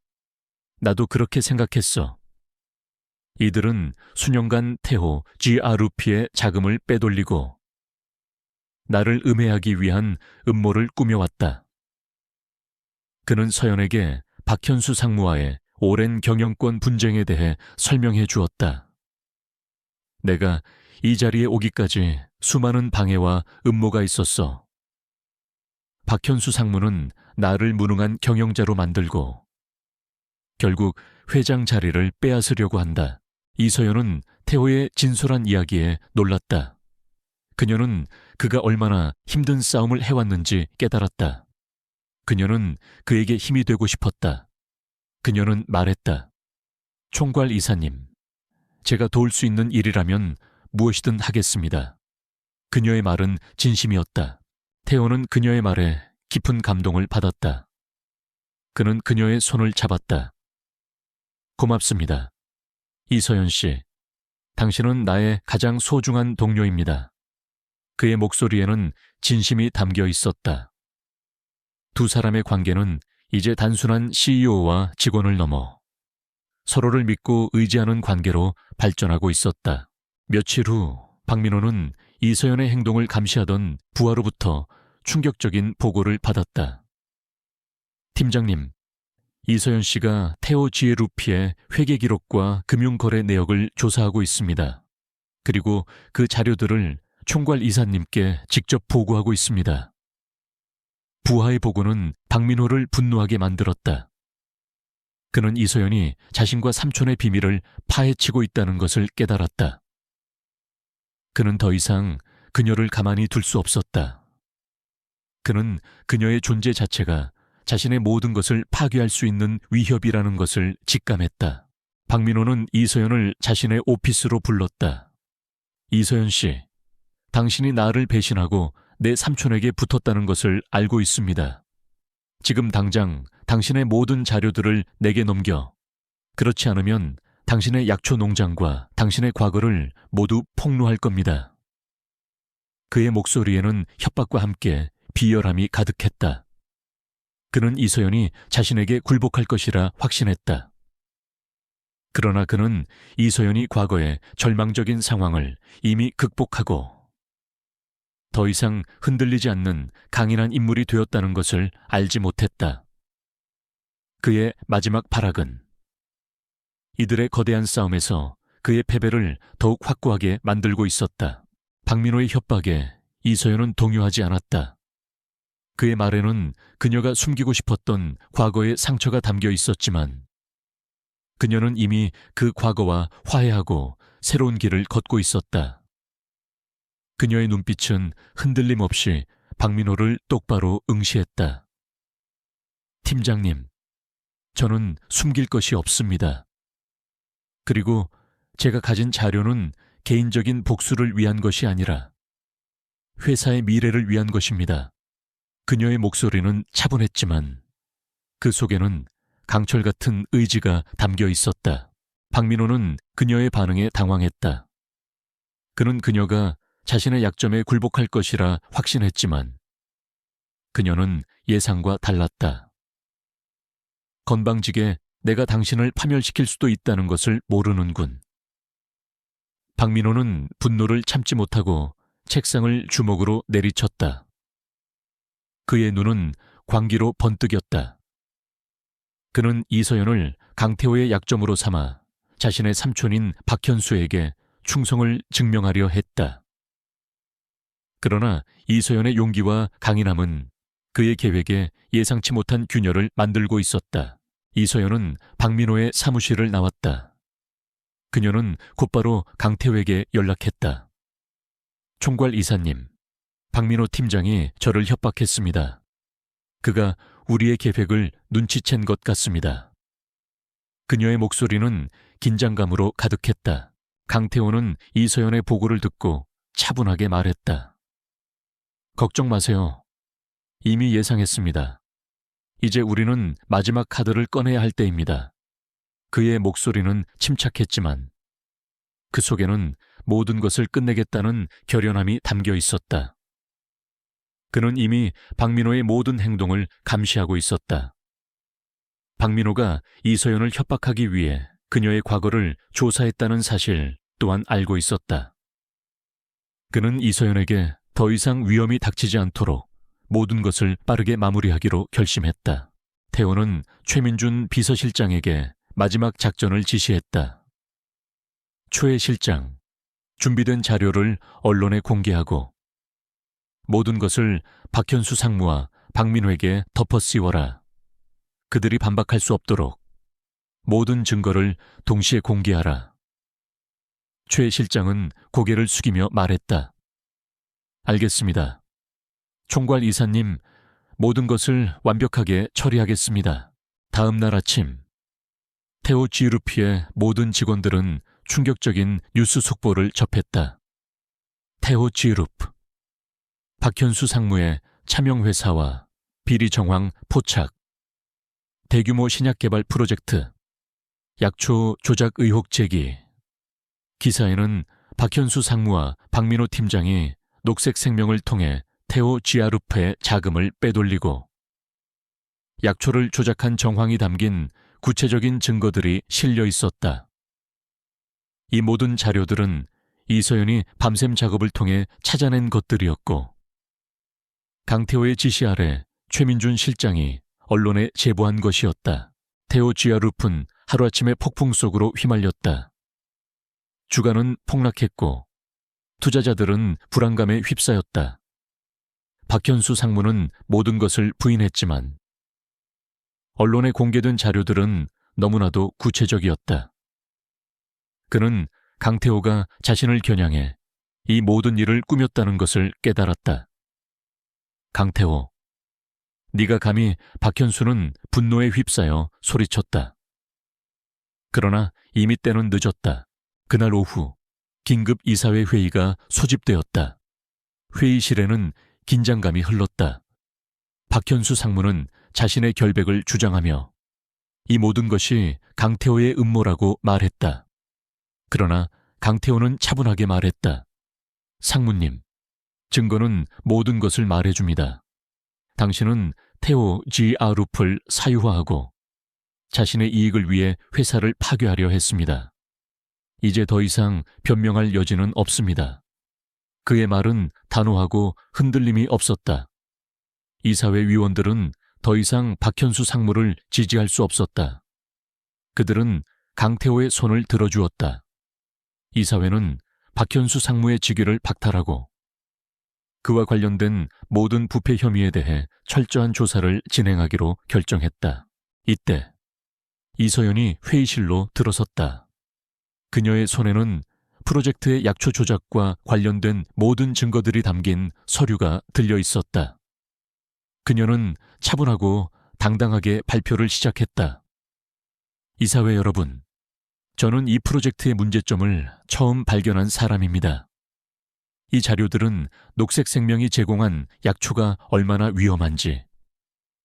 나도 그렇게 생각했어. 이들은 수년간 태호 GRP의 자금을 빼돌리고 나를 음해하기 위한 음모를 꾸며왔다. 그는 서연에게 박현수 상무와의 오랜 경영권 분쟁에 대해 설명해 주었다. 내가 이 자리에 오기까지 수많은 방해와 음모가 있었어. 박현수 상무는 나를 무능한 경영자로 만들고 결국 회장 자리를 빼앗으려고 한다. 이서연은 태호의 진솔한 이야기에 놀랐다. 그녀는 그가 얼마나 힘든 싸움을 해왔는지 깨달았다. 그녀는 그에게 힘이 되고 싶었다. 그녀는 말했다. 총괄 이사님, 제가 도울 수 있는 일이라면 무엇이든 하겠습니다. 그녀의 말은 진심이었다. 태호는 그녀의 말에 깊은 감동을 받았다. 그는 그녀의 손을 잡았다. 고맙습니다. 이서연 씨, 당신은 나의 가장 소중한 동료입니다. 그의 목소리에는 진심이 담겨 있었다. 두 사람의 관계는 이제 단순한 CEO와 직원을 넘어 서로를 믿고 의지하는 관계로 발전하고 있었다. 며칠 후 박민호는 이서연의 행동을 감시하던 부하로부터 충격적인 보고를 받았다. 팀장님, 이서연 씨가 태호 지에루피의 회계 기록과 금융거래 내역을 조사하고 있습니다. 그리고 그 자료들을 총괄 이사님께 직접 보고하고 있습니다. 부하의 보고는 박민호를 분노하게 만들었다. 그는 이서연이 자신과 삼촌의 비밀을 파헤치고 있다는 것을 깨달았다. 그는 더 이상 그녀를 가만히 둘 수 없었다. 그는 그녀의 존재 자체가 자신의 모든 것을 파괴할 수 있는 위협이라는 것을 직감했다. 박민호는 이서연을 자신의 오피스로 불렀다. 이서연 씨, 당신이 나를 배신하고 내 삼촌에게 붙었다는 것을 알고 있습니다. 지금 당장 당신의 모든 자료들을 내게 넘겨. 그렇지 않으면 당신의 약초 농장과 당신의 과거를 모두 폭로할 겁니다. 그의 목소리에는 협박과 함께 비열함이 가득했다. 그는 이서연이 자신에게 굴복할 것이라 확신했다. 그러나 그는 이서연이 과거의 절망적인 상황을 이미 극복하고 더 이상 흔들리지 않는 강인한 인물이 되었다는 것을 알지 못했다. 그의 마지막 발악은 이들의 거대한 싸움에서 그의 패배를 더욱 확고하게 만들고 있었다. 박민호의 협박에 이서연은 동요하지 않았다. 그의 말에는 그녀가 숨기고 싶었던 과거의 상처가 담겨 있었지만 그녀는 이미 그 과거와 화해하고 새로운 길을 걷고 있었다. 그녀의 눈빛은 흔들림 없이 박민호를 똑바로 응시했다. 팀장님, 저는 숨길 것이 없습니다. 그리고 제가 가진 자료는 개인적인 복수를 위한 것이 아니라 회사의 미래를 위한 것입니다. 그녀의 목소리는 차분했지만 그 속에는 강철 같은 의지가 담겨 있었다. 박민호는 그녀의 반응에 당황했다. 그는 그녀가 자신의 약점에 굴복할 것이라 확신했지만 그녀는 예상과 달랐다. 건방지게 내가 당신을 파멸시킬 수도 있다는 것을 모르는군. 박민호는 분노를 참지 못하고 책상을 주먹으로 내리쳤다. 그의 눈은 광기로 번뜩였다. 그는 이서연을 강태호의 약점으로 삼아 자신의 삼촌인 박현수에게 충성을 증명하려 했다. 그러나 이서연의 용기와 강인함은 그의 계획에 예상치 못한 균열을 만들고 있었다. 이서연은 박민호의 사무실을 나왔다. 그녀는 곧바로 강태호에게 연락했다. 총괄 이사님, 박민호 팀장이 저를 협박했습니다. 그가 우리의 계획을 눈치챈 것 같습니다. 그녀의 목소리는 긴장감으로 가득했다. 강태호는 이서연의 보고를 듣고 차분하게 말했다. 걱정 마세요. 이미 예상했습니다. 이제 우리는 마지막 카드를 꺼내야 할 때입니다. 그의 목소리는 침착했지만 그 속에는 모든 것을 끝내겠다는 결연함이 담겨 있었다. 그는 이미 박민호의 모든 행동을 감시하고 있었다. 박민호가 이서연을 협박하기 위해 그녀의 과거를 조사했다는 사실 또한 알고 있었다. 그는 이서연에게 더 이상 위험이 닥치지 않도록 모든 것을 빠르게 마무리하기로 결심했다. 태호는 최민준 비서실장에게 마지막 작전을 지시했다. 최 실장, 준비된 자료를 언론에 공개하고 모든 것을 박현수 상무와 박민호에게 덮어씌워라. 그들이 반박할 수 없도록 모든 증거를 동시에 공개하라. 최 실장은 고개를 숙이며 말했다. 알겠습니다. 총괄 이사님, 모든 것을 완벽하게 처리하겠습니다. 다음 날 아침, 태호 지루피의 모든 직원들은 충격적인 뉴스 속보를 접했다. 태호 지루프, 박현수 상무의 차명회사와 비리 정황 포착, 대규모 신약 개발 프로젝트, 약초 조작 의혹 제기. 기사에는 박현수 상무와 박민호 팀장이 녹색 생명을 통해 태호 지아루프의 자금을 빼돌리고 약초를 조작한 정황이 담긴 구체적인 증거들이 실려 있었다. 이 모든 자료들은 이서연이 밤샘 작업을 통해 찾아낸 것들이었고 강태호의 지시 아래 최민준 실장이 언론에 제보한 것이었다. 태호 지아루프는 하루아침에 폭풍 속으로 휘말렸다. 주가는 폭락했고 투자자들은 불안감에 휩싸였다. 박현수 상무는 모든 것을 부인했지만 언론에 공개된 자료들은 너무나도 구체적이었다. 그는 강태호가 자신을 겨냥해 이 모든 일을 꾸몄다는 것을 깨달았다. 강태호, 네가 감히 박현수는 분노에 휩싸여 소리쳤다. 그러나 이미 때는 늦었다. 그날 오후 긴급 이사회 회의가 소집되었다. 회의실에는 긴장감이 흘렀다. 박현수 상무는 자신의 결백을 주장하며 이 모든 것이 강태호의 음모라고 말했다. 그러나 강태호는 차분하게 말했다. 상무님, 증거는 모든 것을 말해줍니다. 당신은 태호 지아룹을 사유화하고 자신의 이익을 위해 회사를 파괴하려 했습니다. 이제 더 이상 변명할 여지는 없습니다. 그의 말은 단호하고 흔들림이 없었다. 이사회 위원들은 더 이상 박현수 상무를 지지할 수 없었다. 그들은 강태호의 손을 들어주었다. 이사회는 박현수 상무의 직위를 박탈하고 그와 관련된 모든 부패 혐의에 대해 철저한 조사를 진행하기로 결정했다. 이때 이서연이 회의실로 들어섰다. 그녀의 손에는 프로젝트의 약초 조작과 관련된 모든 증거들이 담긴 서류가 들려 있었다. 그녀는 차분하고 당당하게 발표를 시작했다. 이사회 여러분, 저는 이 프로젝트의 문제점을 처음 발견한 사람입니다. 이 자료들은 녹색 생명이 제공한 약초가 얼마나 위험한지,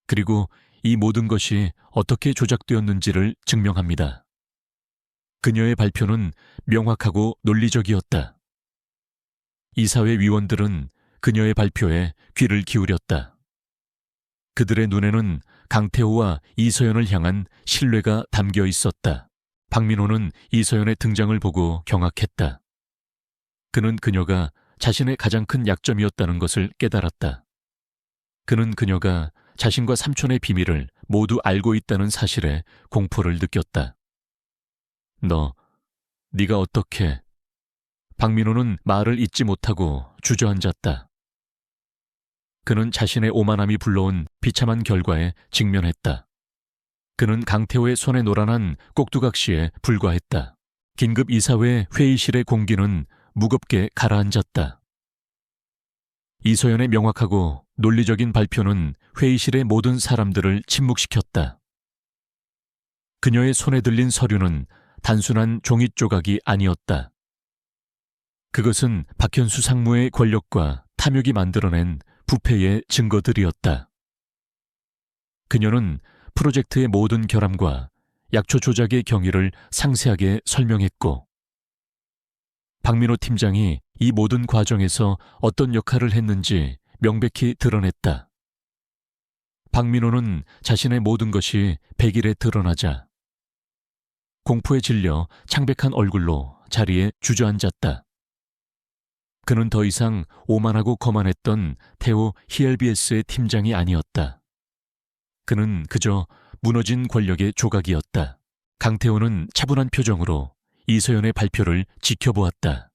그리고 이 모든 것이 어떻게 조작되었는지를 증명합니다. 그녀의 발표는 명확하고 논리적이었다. 이사회 위원들은 그녀의 발표에 귀를 기울였다. 그들의 눈에는 강태호와 이서연을 향한 신뢰가 담겨 있었다. 박민호는 이서연의 등장을 보고 경악했다. 그는 그녀가 자신의 가장 큰 약점이었다는 것을 깨달았다. 그는 그녀가 자신과 삼촌의 비밀을 모두 알고 있다는 사실에 공포를 느꼈다. 네가 어떻게... 박민호는 말을 잇지 못하고 주저앉았다. 그는 자신의 오만함이 불러온 비참한 결과에 직면했다. 그는 강태호의 손에 노란한 꼭두각시에 불과했다. 긴급 이사회 회의실의 공기는 무겁게 가라앉았다. 이서연의 명확하고 논리적인 발표는 회의실의 모든 사람들을 침묵시켰다. 그녀의 손에 들린 서류는 단순한 종이 조각이 아니었다. 그것은 박현수 상무의 권력과 탐욕이 만들어낸 부패의 증거들이었다. 그녀는 프로젝트의 모든 결함과 약초 조작의 경위를 상세하게 설명했고, 박민호 팀장이 이 모든 과정에서 어떤 역할을 했는지 명백히 드러냈다. 박민호는 자신의 모든 것이 백일에 드러나자 공포에 질려 창백한 얼굴로 자리에 주저앉았다. 그는 더 이상 오만하고 거만했던 테오 히엘비에스의 팀장이 아니었다. 그는 그저 무너진 권력의 조각이었다. 강태호는 차분한 표정으로 이서연의 발표를 지켜보았다.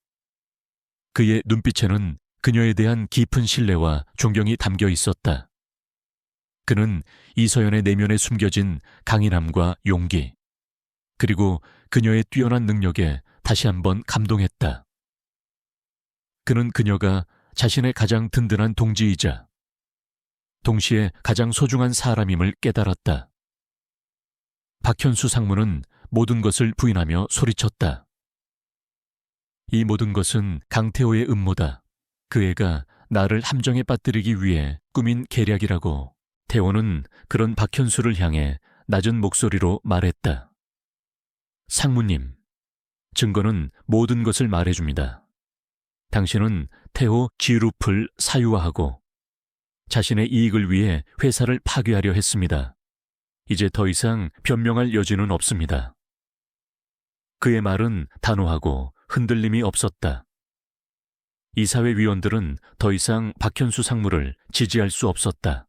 그의 눈빛에는 그녀에 대한 깊은 신뢰와 존경이 담겨 있었다. 그는 이서연의 내면에 숨겨진 강인함과 용기, 그리고 그녀의 뛰어난 능력에 다시 한번 감동했다. 그는 그녀가 자신의 가장 든든한 동지이자 동시에 가장 소중한 사람임을 깨달았다. 박현수 상무는 모든 것을 부인하며 소리쳤다. 이 모든 것은 강태호의 음모다. 그 애가 나를 함정에 빠뜨리기 위해 꾸민 계략이라고. 태호는 그런 박현수를 향해 낮은 목소리로 말했다. 상무님, 증거는 모든 것을 말해줍니다. 당신은 태호 G룹을 사유화하고 자신의 이익을 위해 회사를 파괴하려 했습니다. 이제 더 이상 변명할 여지는 없습니다. 그의 말은 단호하고 흔들림이 없었다. 이사회 위원들은 더 이상 박현수 상무를 지지할 수 없었다.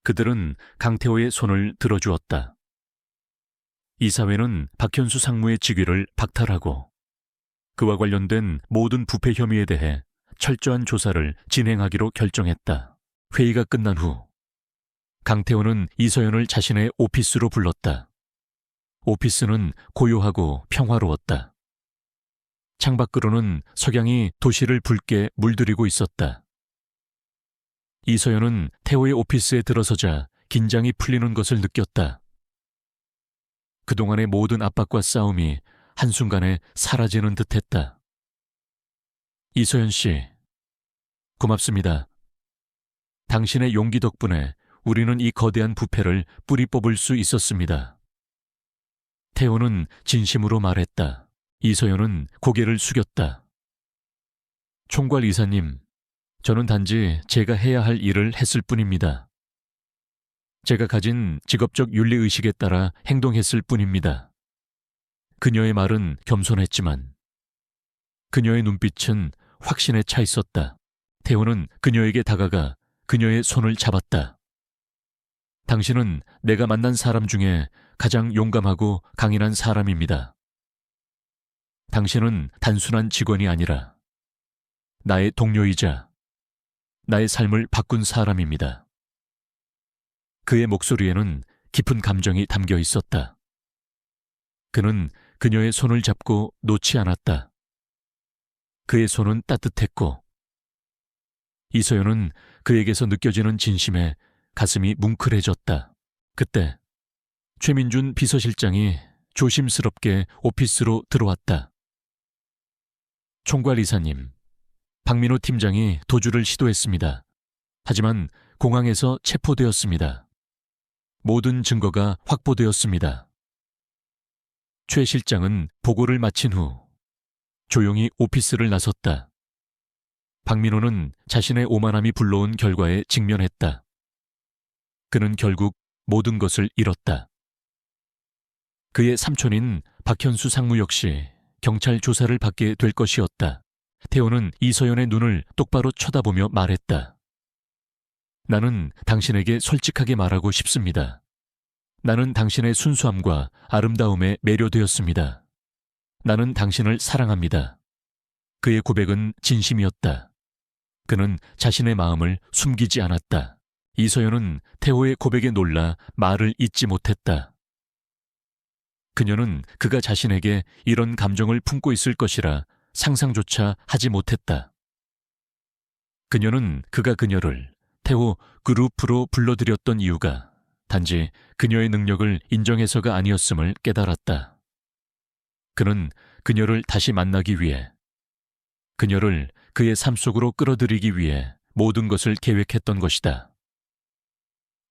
그들은 강태호의 손을 들어주었다. 이사회는 박현수 상무의 직위를 박탈하고 그와 관련된 모든 부패 혐의에 대해 철저한 조사를 진행하기로 결정했다. 회의가 끝난 후 강태호는 이서연을 자신의 오피스로 불렀다. 오피스는 고요하고 평화로웠다. 창밖으로는 석양이 도시를 붉게 물들이고 있었다. 이서연은 태호의 오피스에 들어서자 긴장이 풀리는 것을 느꼈다. 그동안의 모든 압박과 싸움이 한순간에 사라지는 듯했다. 이서연 씨, 고맙습니다. 당신의 용기 덕분에 우리는 이 거대한 부패를 뿌리 뽑을 수 있었습니다. 태호는 진심으로 말했다. 이서연은 고개를 숙였다. 총괄 이사님, 저는 단지 제가 해야 할 일을 했을 뿐입니다. 제가 가진 직업적 윤리의식에 따라 행동했을 뿐입니다. 그녀의 말은 겸손했지만 그녀의 눈빛은 확신에 차 있었다. 태호는 그녀에게 다가가 그녀의 손을 잡았다. 당신은 내가 만난 사람 중에 가장 용감하고 강인한 사람입니다. 당신은 단순한 직원이 아니라 나의 동료이자 나의 삶을 바꾼 사람입니다. 그의 목소리에는 깊은 감정이 담겨 있었다. 그는 그녀의 손을 잡고 놓지 않았다. 그의 손은 따뜻했고 이서연은 그에게서 느껴지는 진심에 가슴이 뭉클해졌다. 그때 최민준 비서실장이 조심스럽게 오피스로 들어왔다. 총괄 이사님, 박민호 팀장이 도주를 시도했습니다. 하지만 공항에서 체포되었습니다. 모든 증거가 확보되었습니다. 최 실장은 보고를 마친 후 조용히 오피스를 나섰다. 박민호는 자신의 오만함이 불러온 결과에 직면했다. 그는 결국 모든 것을 잃었다. 그의 삼촌인 박현수 상무 역시 경찰 조사를 받게 될 것이었다. 태호는 이서연의 눈을 똑바로 쳐다보며 말했다. 나는 당신에게 솔직하게 말하고 싶습니다. 나는 당신의 순수함과 아름다움에 매료되었습니다. 나는 당신을 사랑합니다. 그의 고백은 진심이었다. 그는 자신의 마음을 숨기지 않았다. 이서연은 태호의 고백에 놀라 말을 잇지 못했다. 그녀는 그가 자신에게 이런 감정을 품고 있을 것이라 상상조차 하지 못했다. 그녀는 그가 그녀를 태호 그룹으로 불러들였던 이유가 단지 그녀의 능력을 인정해서가 아니었음을 깨달았다. 그는 그녀를 다시 만나기 위해, 그녀를 그의 삶 속으로 끌어들이기 위해 모든 것을 계획했던 것이다.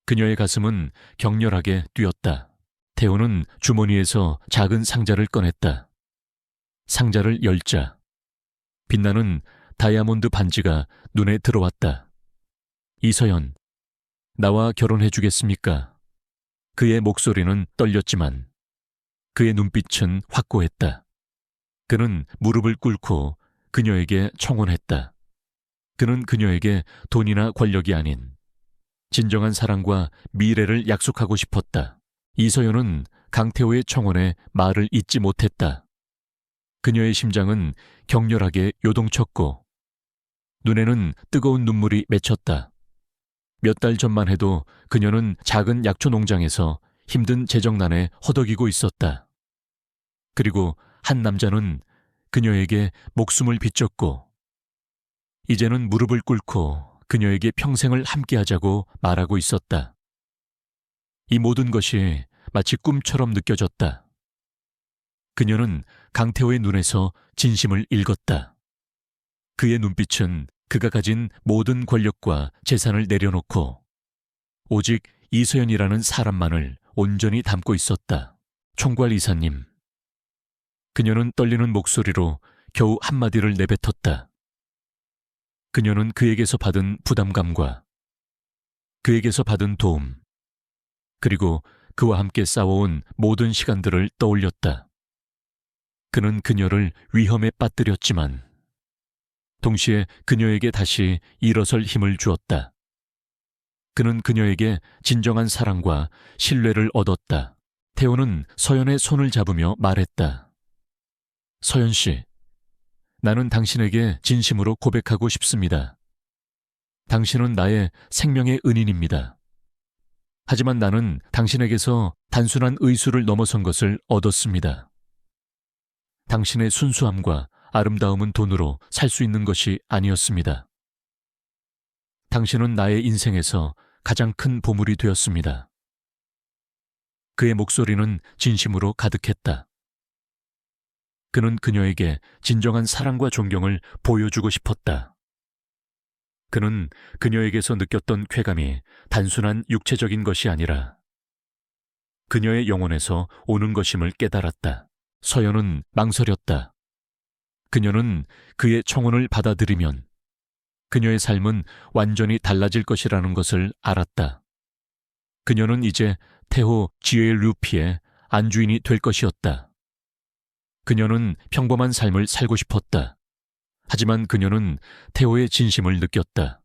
그녀의 가슴은 격렬하게 뛰었다. 태호는 주머니에서 작은 상자를 꺼냈다. 상자를 열자 빛나는 다이아몬드 반지가 눈에 들어왔다. 이서연, 나와 결혼해 주겠습니까? 그의 목소리는 떨렸지만 그의 눈빛은 확고했다. 그는 무릎을 꿇고 그녀에게 청혼했다. 그는 그녀에게 돈이나 권력이 아닌 진정한 사랑과 미래를 약속하고 싶었다. 이서연은 강태호의 청혼에 말을 잇지 못했다. 그녀의 심장은 격렬하게 요동쳤고 눈에는 뜨거운 눈물이 맺혔다. 몇 달 전만 해도 그녀는 작은 약초 농장에서 힘든 재정난에 허덕이고 있었다. 그리고 한 남자는 그녀에게 목숨을 비쳤고 이제는 무릎을 꿇고 그녀에게 평생을 함께하자고 말하고 있었다. 이 모든 것이 마치 꿈처럼 느껴졌다. 그녀는 강태호의 눈에서 진심을 읽었다. 그의 눈빛은 그가 가진 모든 권력과 재산을 내려놓고 오직 이서연이라는 사람만을 온전히 담고 있었다. 총괄 이사님. 그녀는 떨리는 목소리로 겨우 한마디를 내뱉었다. 그녀는 그에게서 받은 부담감과 그에게서 받은 도움, 그리고 그와 함께 싸워온 모든 시간들을 떠올렸다. 그는 그녀를 위험에 빠뜨렸지만 동시에 그녀에게 다시 일어설 힘을 주었다. 그는 그녀에게 진정한 사랑과 신뢰를 얻었다. 태호는 서연의 손을 잡으며 말했다. 서연 씨, 나는 당신에게 진심으로 고백하고 싶습니다. 당신은 나의 생명의 은인입니다. 하지만 나는 당신에게서 단순한 의술을 넘어선 것을 얻었습니다. 당신의 순수함과 아름다움은 돈으로 살 수 있는 것이 아니었습니다. 당신은 나의 인생에서 가장 큰 보물이 되었습니다. 그의 목소리는 진심으로 가득했다. 그는 그녀에게 진정한 사랑과 존경을 보여주고 싶었다. 그는 그녀에게서 느꼈던 쾌감이 단순한 육체적인 것이 아니라 그녀의 영혼에서 오는 것임을 깨달았다. 서연은 망설였다. 그녀는 그의 청혼을 받아들이면 그녀의 삶은 완전히 달라질 것이라는 것을 알았다. 그녀는 이제 태호 지웨일 루피의 안주인이 될 것이었다. 그녀는 평범한 삶을 살고 싶었다. 하지만 그녀는 태호의 진심을 느꼈다.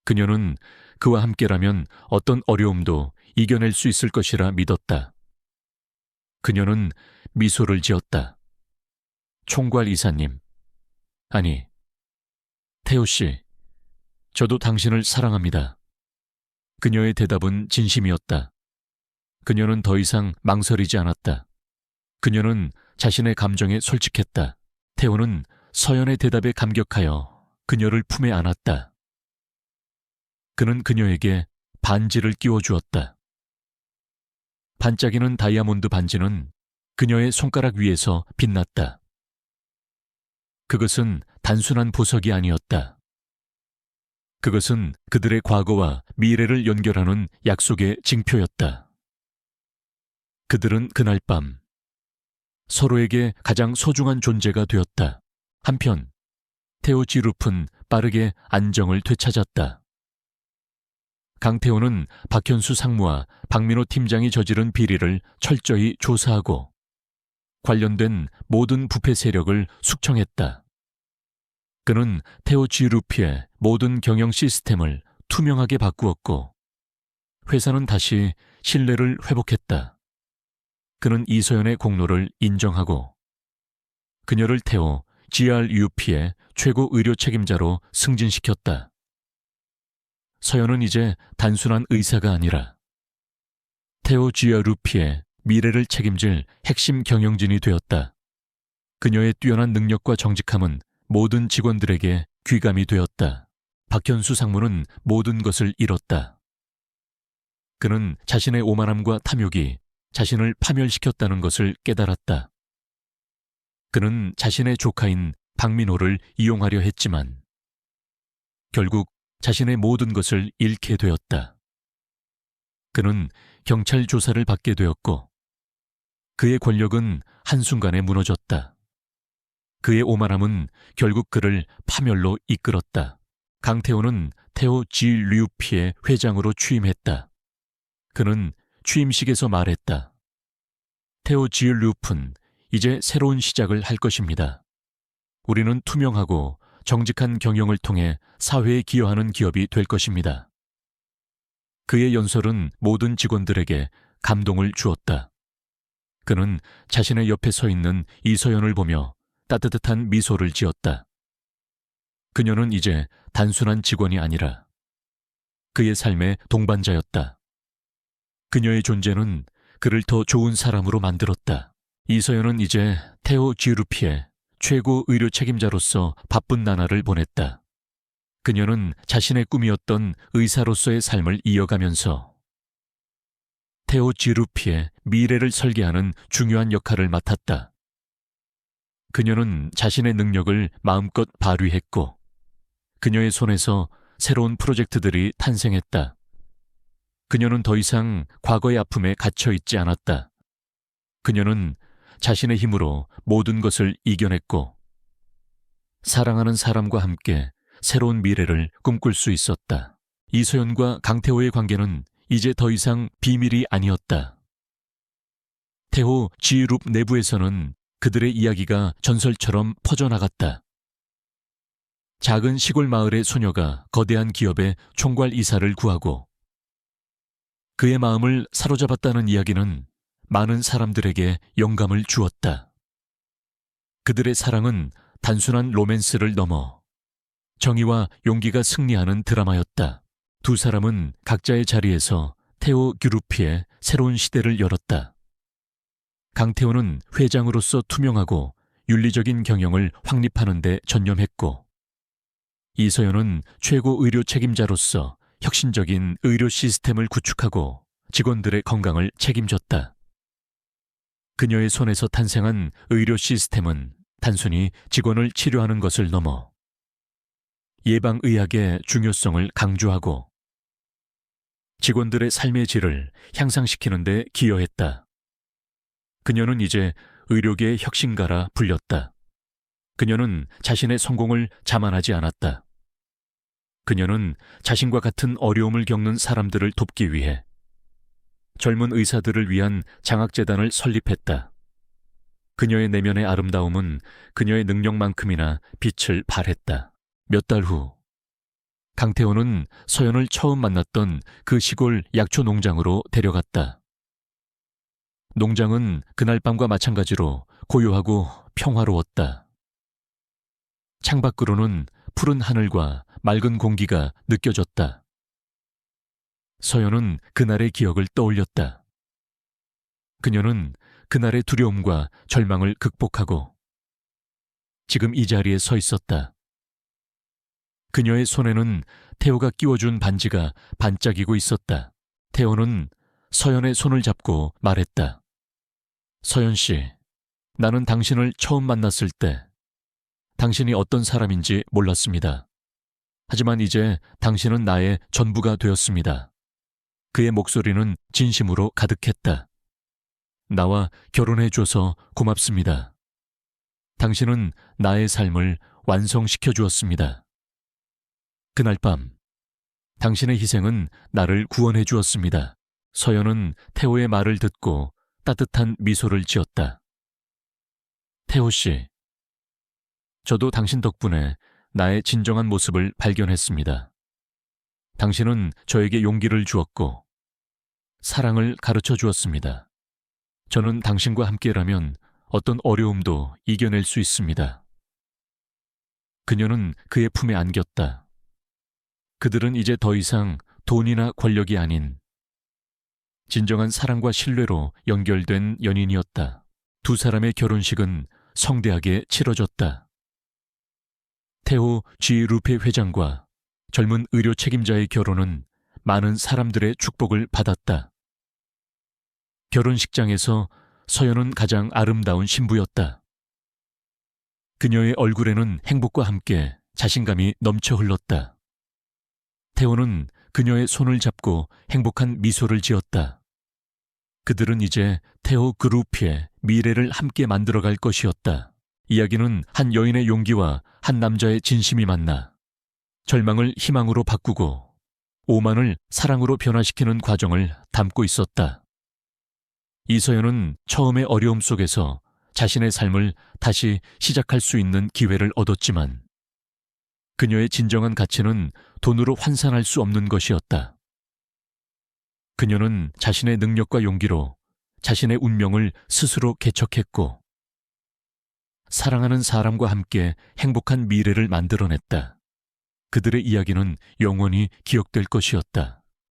그녀는 그와 함께라면 어떤 어려움도 이겨낼 수 있을 것이라 믿었다. 그녀는 미소를 지었다. 총괄 이사님, 아니, 태호 씨, 저도 당신을 사랑합니다. 그녀의 대답은 진심이었다. 그녀는 더 이상 망설이지 않았다. 그녀는 자신의 감정에 솔직했다. 태호는 서연의 대답에 감격하여 그녀를 품에 안았다. 그는 그녀에게 반지를 끼워주었다. 반짝이는 다이아몬드 반지는 그녀의 손가락 위에서 빛났다. 그것은 단순한 보석이 아니었다. 그것은 그들의 과거와 미래를 연결하는 약속의 징표였다. 그들은 그날 밤 서로에게 가장 소중한 존재가 되었다. 한편 태호 지룹은 빠르게 안정을 되찾았다. 강태호는 박현수 상무와 박민호 팀장이 저지른 비리를 철저히 조사하고 관련된 모든 부패 세력을 숙청했다. 그는 태호 지루피의 모든 경영 시스템을 투명하게 바꾸었고 회사는 다시 신뢰를 회복했다. 그는 이서연의 공로를 인정하고 그녀를 태호 GRUP의 최고 의료 책임자로 승진시켰다. 서연은 이제 단순한 의사가 아니라 태호 GRUP의 미래를 책임질 핵심 경영진이 되었다. 그녀의 뛰어난 능력과 정직함은 모든 직원들에게 귀감이 되었다. 박현수 상무는 모든 것을 잃었다. 그는 자신의 오만함과 탐욕이 자신을 파멸시켰다는 것을 깨달았다. 그는 자신의 조카인 박민호를 이용하려 했지만 결국 자신의 모든 것을 잃게 되었다. 그는 경찰 조사를 받게 되었고 그의 권력은 한순간에 무너졌다. 그의 오만함은 결국 그를 파멸로 이끌었다. 강태호는 태호 GRUP의 회장으로 취임했다. 그는 취임식에서 말했다. 태호 GRUP은 이제 새로운 시작을 할 것입니다. 우리는 투명하고 정직한 경영을 통해 사회에 기여하는 기업이 될 것입니다. 그의 연설은 모든 직원들에게 감동을 주었다. 그는 자신의 옆에 서 있는 이서연을 보며 따뜻한 미소를 지었다. 그녀는 이제 단순한 직원이 아니라 그의 삶의 동반자였다. 그녀의 존재는 그를 더 좋은 사람으로 만들었다. 이서연은 이제 태호 GRUP의 최고 의료 책임자로서 바쁜 나날을 보냈다. 그녀는 자신의 꿈이었던 의사로서의 삶을 이어가면서 태호 GRUP의 미래를 설계하는 중요한 역할을 맡았다. 그녀는 자신의 능력을 마음껏 발휘했고 그녀의 손에서 새로운 프로젝트들이 탄생했다. 그녀는 더 이상 과거의 아픔에 갇혀 있지 않았다. 그녀는 자신의 힘으로 모든 것을 이겨냈고 사랑하는 사람과 함께 새로운 미래를 꿈꿀 수 있었다. 이서연과 강태호의 관계는 이제 더 이상 비밀이 아니었다. 태호 Group 내부에서는 그들의 이야기가 전설처럼 퍼져나갔다. 작은 시골 마을의 소녀가 거대한 기업의 총괄 이사를 구하고 그의 마음을 사로잡았다는 이야기는 많은 사람들에게 영감을 주었다. 그들의 사랑은 단순한 로맨스를 넘어 정의와 용기가 승리하는 드라마였다. 두 사람은 각자의 자리에서 태호 그룹의 새로운 시대를 열었다. 강태호는 회장으로서 투명하고 윤리적인 경영을 확립하는 데 전념했고 이서연은 최고 의료 책임자로서 혁신적인 의료 시스템을 구축하고 직원들의 건강을 책임졌다. 그녀의 손에서 탄생한 의료 시스템은 단순히 직원을 치료하는 것을 넘어 예방의학의 중요성을 강조하고 직원들의 삶의 질을 향상시키는 데 기여했다. 그녀는 이제 의료계의 혁신가라 불렸다. 그녀는 자신의 성공을 자만하지 않았다. 그녀는 자신과 같은 어려움을 겪는 사람들을 돕기 위해 젊은 의사들을 위한 장학재단을 설립했다. 그녀의 내면의 아름다움은 그녀의 능력만큼이나 빛을 발했다. 몇 달 후, 강태호는 서연을 처음 만났던 그 시골 약초 농장으로 데려갔다. 농장은 그날 밤과 마찬가지로 고요하고 평화로웠다. 창밖으로는 푸른 하늘과 맑은 공기가 느껴졌다. 서연은 그날의 기억을 떠올렸다. 그녀는 그날의 두려움과 절망을 극복하고 지금 이 자리에 서 있었다. 그녀의 손에는 태호가 끼워준 반지가 반짝이고 있었다. 태호는 서연의 손을 잡고 말했다. 서연 씨, 나는 당신을 처음 만났을 때 당신이 어떤 사람인지 몰랐습니다. 하지만 이제 당신은 나의 전부가 되었습니다. 그의 목소리는 진심으로 가득했다. 나와 결혼해줘서 고맙습니다. 당신은 나의 삶을 완성시켜 주었습니다. 그날 밤, 당신의 희생은 나를 구원해 주었습니다. 서연은 태호의 말을 듣고 따뜻한 미소를 지었다. 태호 씨, 저도 당신 덕분에 나의 진정한 모습을 발견했습니다. 당신은 저에게 용기를 주었고 사랑을 가르쳐 주었습니다. 저는 당신과 함께라면 어떤 어려움도 이겨낼 수 있습니다. 그녀는 그의 품에 안겼다. 그들은 이제 더 이상 돈이나 권력이 아닌 진정한 사랑과 신뢰로 연결된 연인이었다. 두 사람의 결혼식은 성대하게 치러졌다. 태호 G 루페 회장과 젊은 의료 책임자의 결혼은 많은 사람들의 축복을 받았다. 결혼식장에서 서연은 가장 아름다운 신부였다. 그녀의 얼굴에는 행복과 함께 자신감이 넘쳐 흘렀다. 태호는 그녀의 손을 잡고 행복한 미소를 지었다. 그들은 이제 태호 그룹의 미래를 함께 만들어갈 것이었다. 이야기는 한 여인의 용기와 한 남자의 진심이 만나 절망을 희망으로 바꾸고 오만을 사랑으로 변화시키는 과정을 담고 있었다. 이서연은 처음의 어려움 속에서 자신의 삶을 다시 시작할 수 있는 기회를 얻었지만 그녀의 진정한 가치는 돈으로 환산할 수 없는 것이었다. 그녀는 자신의 능력과 용기로 자신의 운명을 스스로 개척했고 사랑하는 사람과 함께 행복한 미래를 만들어냈다. 그들의 이야기는 영원히 기억될 것이었다.